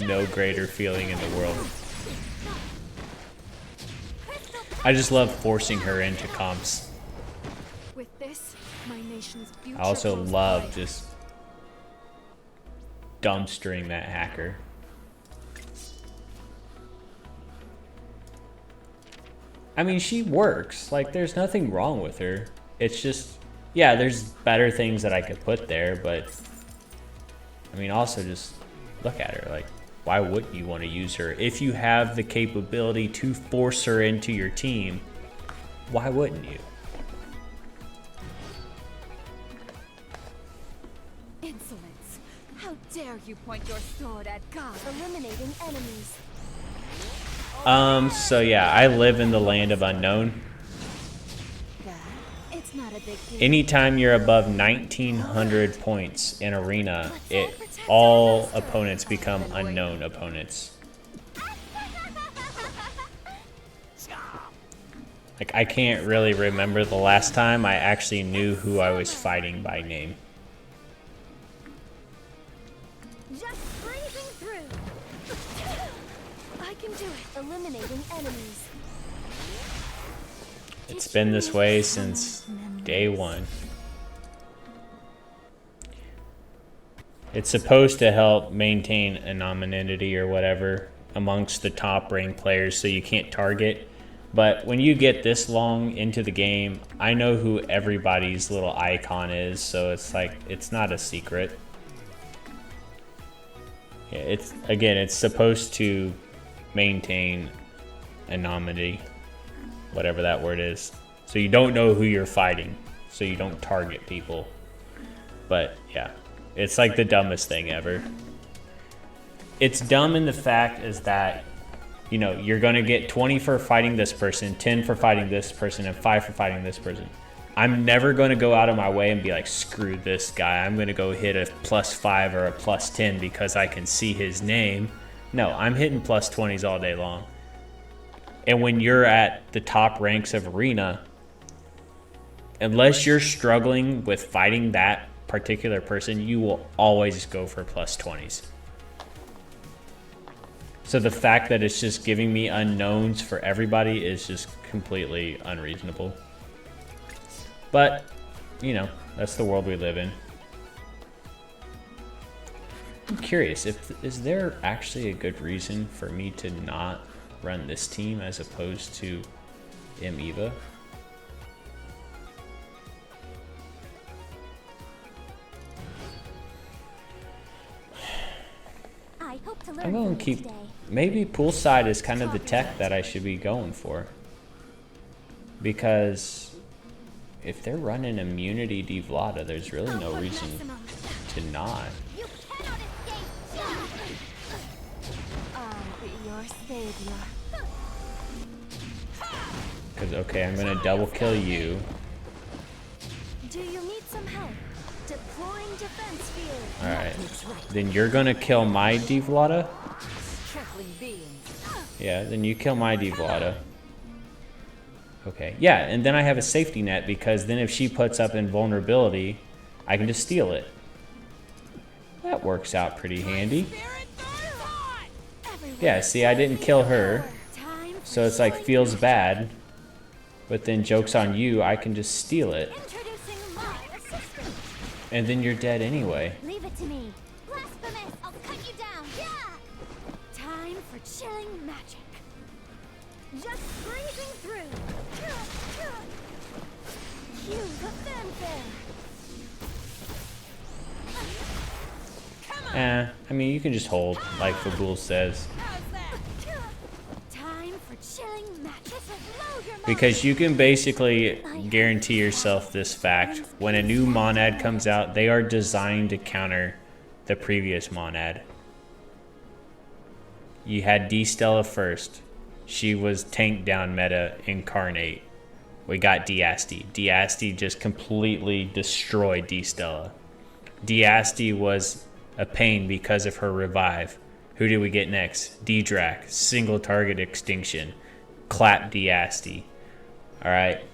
No greater feeling in the world. I just love forcing her into comps. With this, my nation's future I also goes love bright. just dumpstering that hacker. I mean, she works. Like, there's nothing wrong with her. It's just, yeah, there's better things that I could put there, but I mean, also just look at her. Like, why wouldn't you want to use her? If you have the capability to force her into your team, why wouldn't you? Insolence! How dare you point your sword at God? Eliminating enemies. So yeah, I live in the land of unknown. God, it's not a big deal. Anytime you're above 1900 points in arena, all opponents become unknown opponents. Like, I can't really remember the last time I actually knew who I was fighting by name. Just breezing through. I can do it. Eliminating enemies. It's been this way since day one. It's supposed to help maintain anonymity or whatever amongst the top ranked players so you can't target. But when you get this long into the game, I know who everybody's little icon is, so it's like, it's not a secret. Yeah, it's supposed to maintain anonymity, whatever that word is. So you don't know who you're fighting, so you don't target people. But yeah, it's like the dumbest thing ever. It's dumb in the fact is that, you know, you're gonna get 20 for fighting this person, 10 for fighting this person, and 5 for fighting this person. I'm never gonna go out of my way and be like, screw this guy. I'm gonna go hit a +5 or a +10 because I can see his name. No, I'm hitting +20s all day long. And when you're at the top ranks of Arena, unless you're struggling with fighting that particular person, you will always go for +20s. So the fact that it's just giving me unknowns for everybody is just completely unreasonable. But, you know, that's the world we live in. I'm curious, is there actually a good reason for me to not run this team as opposed to Eva? I hope to learn I'm going from to you keep... today. Maybe poolside is kind of the tech that I should be going for. Because if they're running immunity Devlada, there's really no reason to not. You cannot escape. I'll be your savior. Because, okay, I'm going to double kill you. Do you need some help? Deploying defense field. Alright. Then you're going to kill my Devlada? Trembling beings. Yeah, then you kill my Devlada. Okay, yeah, and then I have a safety net because then if she puts up invulnerability, I can just steal it. That works out pretty handy. Yeah, see, I didn't kill her, so it's like feels bad. But then joke's on you, I can just steal it. Introducing my assistant. And then you're dead anyway. Leave it to me. Blasphemous! I'll cut you down. Yeah. Time for chilling magic. Just breezing through. Cue the fanfare. I mean, you can just hold, like Fabul says. Time for chilling magic. Blow your mind. Because you can basically guarantee yourself this fact. When a new monad comes out, they are designed to counter the previous monad. You had D-Stella first. She was tank down meta incarnate. We got Diasti. Diasti just completely destroyed D-Stella. Diasti was a pain because of her revive. Who did we get next? D-Drac. Single target extinction. Clap Diasti. Alright.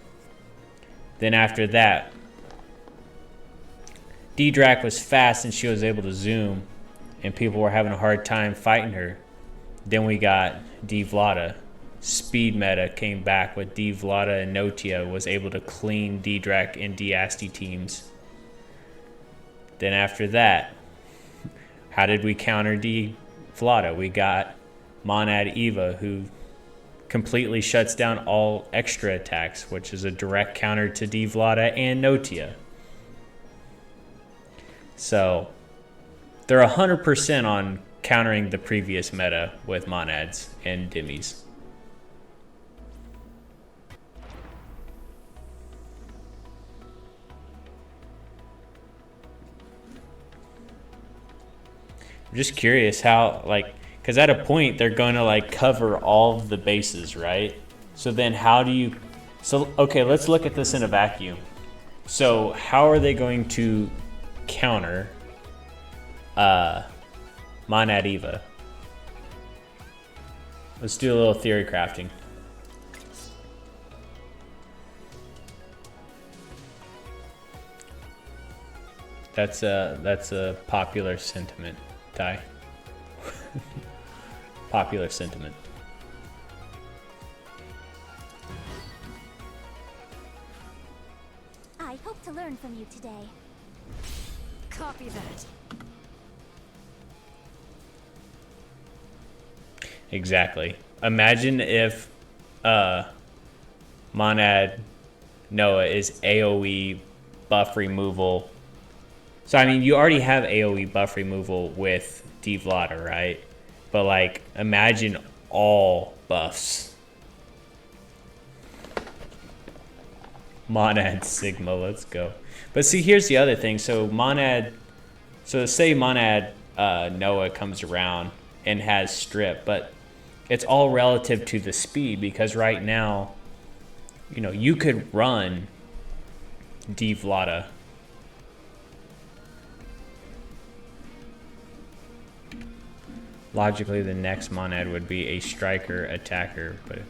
Then after that, D-Drac was fast and she was able to zoom. And people were having a hard time fighting her. Then we got Devlada. Speed meta came back with Devlada and Notia was able to clean D-Drac and Diasti teams. Then after that, how did we counter Devlada? We got Monad Eva, who completely shuts down all extra attacks, which is a direct counter to Devlada and Notia. So they're 100% on countering the previous meta with monads and dimmies. I'm just curious how, like, because at a point they're going to like cover all of the bases, right? So then how do you, so okay, let's look at this in a vacuum. So how are they going to counter Monad Eva? Let's do a little theory crafting. That's a popular sentiment, Ty. popular sentiment. I hope to learn from you today. Copy that. Exactly. Imagine if Monad Noah is AoE buff removal. So I mean, you already have AoE buff removal with Devlada, right? But like, imagine all buffs. Monad Sigma, let's go. But see, here's the other thing. So say Monad Noah comes around and has strip, but it's all relative to the speed, because right now, you know, you could run Devlada. Logically, the next Monad would be a striker attacker, but if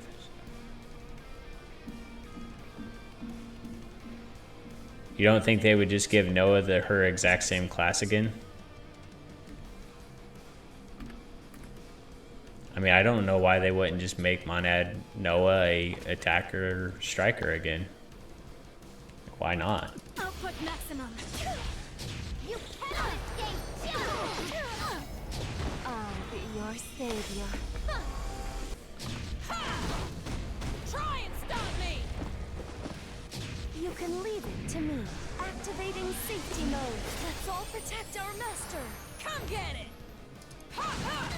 you don't think they would just give Noah her exact same class again? I mean, I don't know why they wouldn't just make Monad Noah a attacker or striker again. Why not? Output maximum. You cannot escape. I'll be your savior. Try and stop me! You can leave it to me. Activating safety mode. Let's all protect our master. Come get it! Ha ha!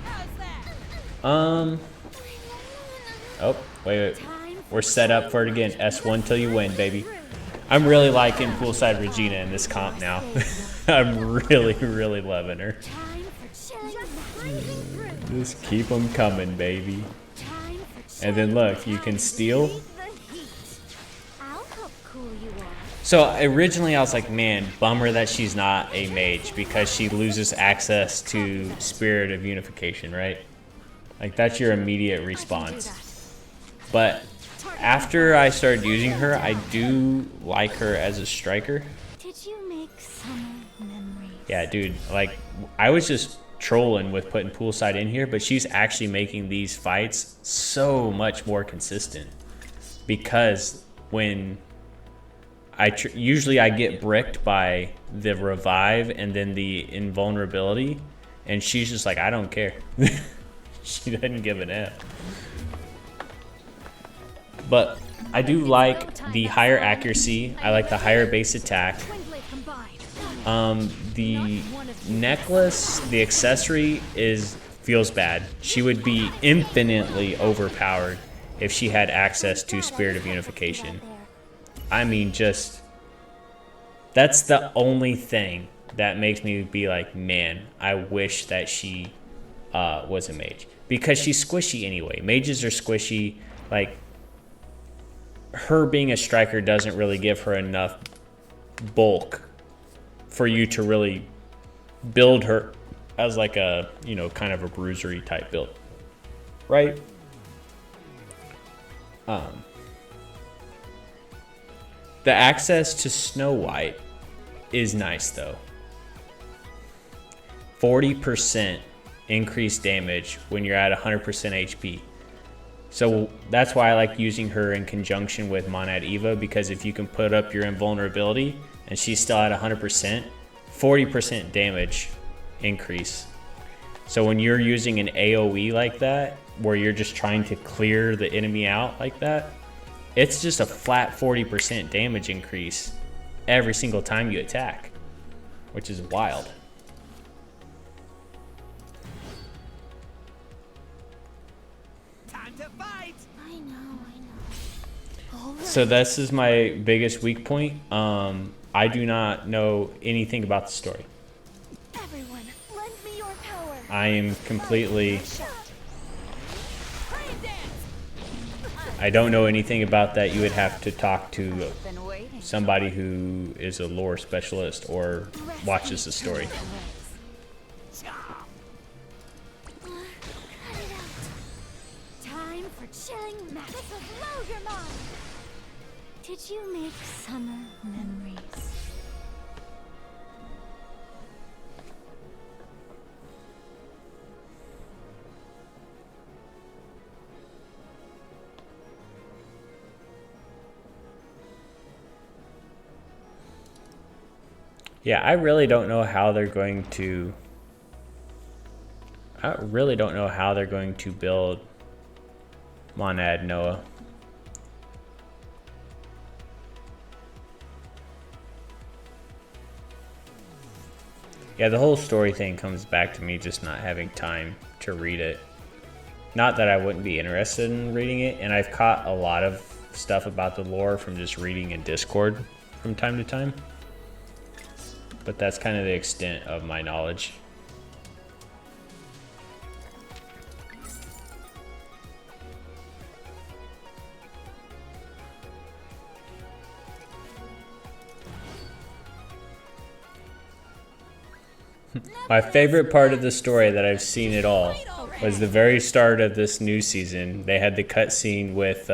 How's that? Oh, wait. We're set up for it again. S1 till you win, baby. I'm really liking Poolside Regina in this comp now. I'm really, really loving her. Time for chilling. Just keep them coming, baby. And then look, you can steal. I'll help cool you off. So originally I was like, man, bummer that she's not a mage because she loses access to Spirit of Unification, right? Like that's your immediate response. But after I started using her, I do like her as a striker. Did you make summer memories? Yeah, dude, like I was just trolling with putting Poolside in here, but she's actually making these fights so much more consistent because when usually I get bricked by the revive and then the invulnerability, and she's just like, I don't care. She doesn't give an F. But I do like the higher accuracy. I like the higher base attack. The necklace, the accessory feels bad. She would be infinitely overpowered if she had access to Spirit of Unification. I mean, just that's the only thing that makes me be like, man, I wish that she was a mage, because she's squishy anyway. Mages are squishy. Like, her being a striker doesn't really give her enough bulk for you to really build her as like a, you know, kind of a bruisery type build, right? The access to Snow White is nice though. 40% increased damage when you're at 100% HP. So that's why I like using her in conjunction with Monad Eva, because if you can put up your invulnerability and she's still at 100%, 40% damage increase. So when you're using an AoE like that, where you're just trying to clear the enemy out like that, it's just a flat 40% damage increase every single time you attack, which is wild. Time to fight! I know. So this is my biggest weak point. I do not know anything about the story. Everyone, lend me your power. I am completely... Try and dance! I don't know anything about that. You would have to talk to Been waiting. somebody who is a lore specialist or watches the story. Cut it out. Time for chilling max. This will blow your mind. Did you make summer memories? Yeah, I really don't know how they're going to. I really don't know how they're going to build Monad Noah. Yeah, the whole story thing comes back to me just not having time to read it. Not that I wouldn't be interested in reading it, and I've caught a lot of stuff about the lore from just reading in Discord from time to time. But that's kind of the extent of my knowledge. My favorite part of the story that I've seen at all was the very start of this new season. They had the cutscene with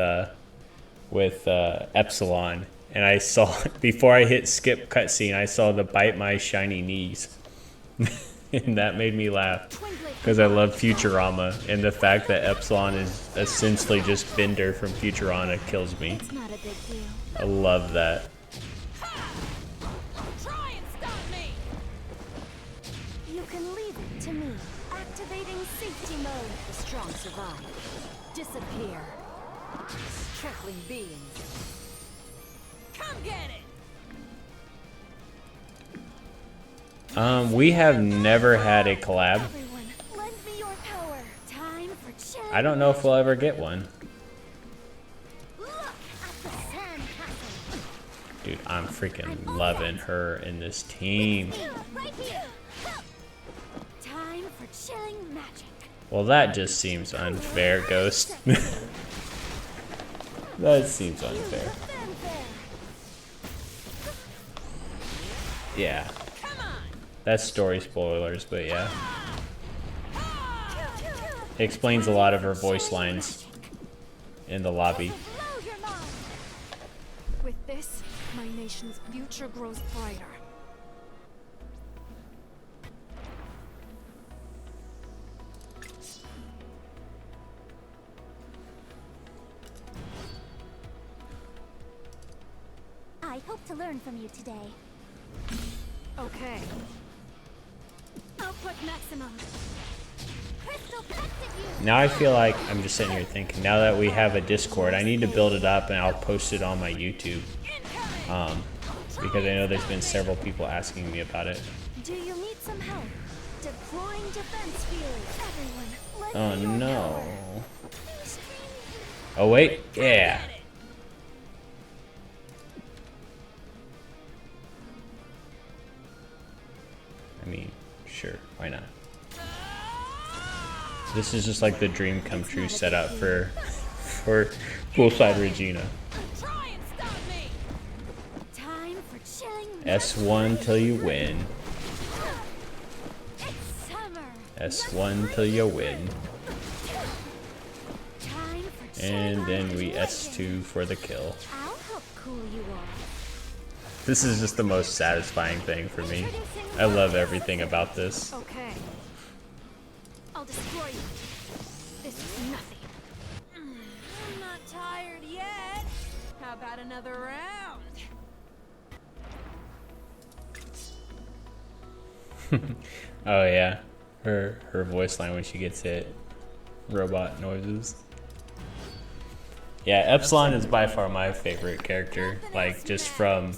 Epsilon, and I saw before I hit skip cutscene, I saw the bite my shiny knees, and that made me laugh because I love Futurama, and the fact that Epsilon is essentially just Bender from Futurama kills me. It's not a big deal. I love that. Try and stop me! You can leave it to me. Activating safety mode. The strong survive. Disappear. Truckling beings. Come get it! We have never had a collab. Everyone, lend me your power. Time for chilling. I don't know if we'll ever get one. Look at the sand castle. Dude, I'm freaking loving her in this team. Right here. Time for chilling magic. Well, that just seems unfair, Ghost. That seems unfair. Fanfare. Yeah. Come on! That's story spoilers, but yeah. It explains a lot of her voice lines in the lobby. Blow your mind. With this, my nation's future grows brighter. I hope to learn from you today. Okay. Output maximum. Crystal connected you. Now I feel like I'm just sitting here thinking, now that we have a Discord, I need to build it up and I'll post it on my YouTube. Because I know there's been several people asking me about it. Do you need some help? Deploying defense field. Everyone, lend Oh me your no. power. Oh wait, yeah. I mean, sure, why not? This is just like the dream come true setup for Poolside Regina. Try and stop me! Time for chilling S1 till you win. It's summer. S1 till you win. Time for And chilling then we magic. S2 for the kill. I'll help cool you off. This is just the most satisfying thing for me. I love everything about this. Okay. I'll destroy you. This is nothing. I'm not tired yet. How about another round? Oh yeah, her voice line when she gets hit. Robot noises. Yeah, Epsilon is by far my favorite character. Like just from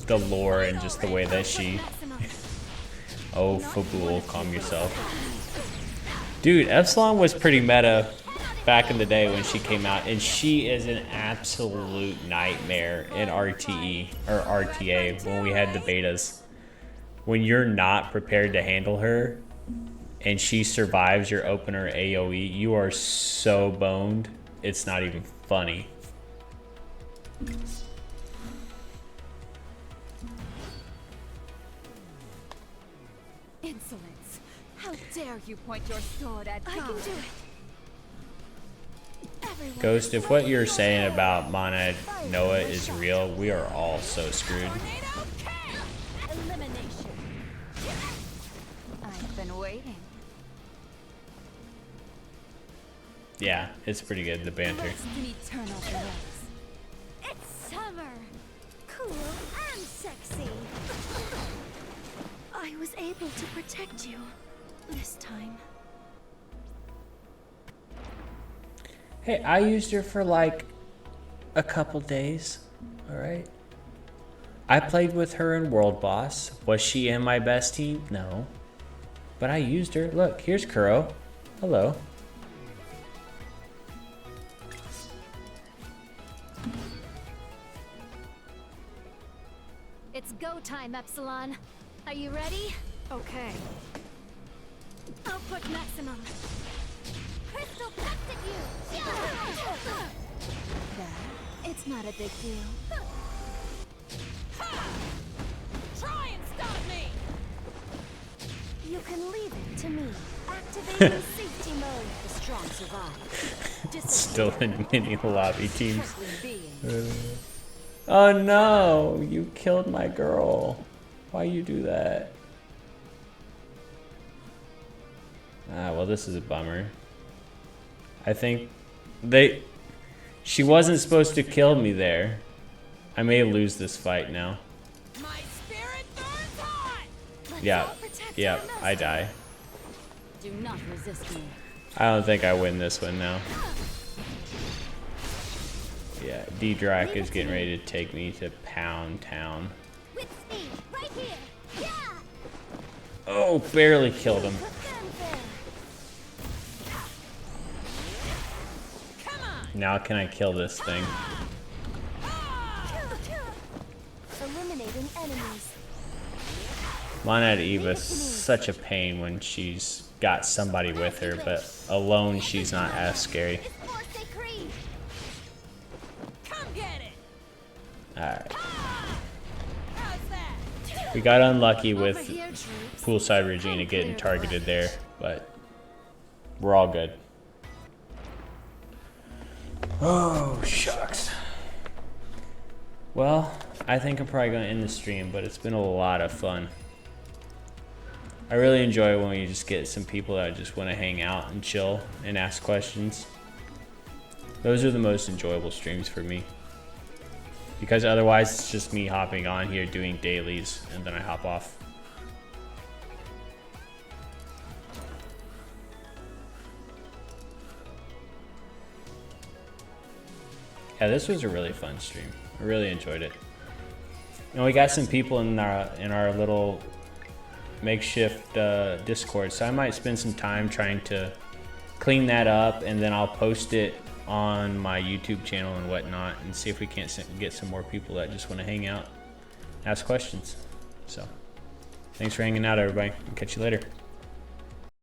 the lore and just the way that she. Oh, Fabul, calm yourself. Dude, Epsilon was pretty meta back in the day when she came out, and she is an absolute nightmare in RTE or RTA when we had the betas. When you're not prepared to handle her and she survives your opener AoE, you are so boned, it's not even funny. Insolence. How dare you point your sword at God? I can do it. Everyone, Ghost, if what you're saying about Monad Noah is real, we are all so screwed. Tornado kick! Elimination. I've been waiting. Yeah, it's pretty good, the banter. Rest in eternal bliss. it's summer. Cool and sexy. I was able to protect you this time. Hey, I used her for like a couple days. All right. I played with her in World Boss. Was she in my best team? No. But I used her. Look, here's Kuro. Hello. It's go time, Epsilon. Are you ready? Okay. Output maximum. Crystal cuts at you! That, it's not a big deal. Try and stop me! You can leave it to me. Activating safety mode. The strong survive. Still in mini lobby teams. Crushing being. Oh no, you killed my girl. Why you do that? Ah, well, this is a bummer. I think she wasn't supposed to kill me there. I may lose this fight now. My spirit burns hot! Yeah, yeah, I die. Do not resist me. I don't think I win this one now. Yeah, D-Drac is getting ready to take me to Pound Town. With speed, right here! Yeah! Oh, barely killed him. Come on! Now can I kill this thing? Eliminating enemies. Monad Eva's such a pain when she's got somebody with her, but alone she's not as scary. It's more sacred! Come get it! Alright. How's that? We got unlucky with Over here, troops. Poolside Regina getting targeted there, but we're all good. Oh, shucks. Well, I think I'm probably going to end the stream, but it's been a lot of fun. I really enjoy when we just get some people that just want to hang out and chill and ask questions. Those are the most enjoyable streams for me. Because otherwise it's just me hopping on here doing dailies and then I hop off. Yeah, this was a really fun stream. I really enjoyed it. And we got some people in our little makeshift Discord, so I might spend some time trying to clean that up, and then I'll post it on my YouTube channel and whatnot, and see if we can't get some more people that just want to hang out, ask questions. So, thanks for hanging out, everybody. I'll catch you later.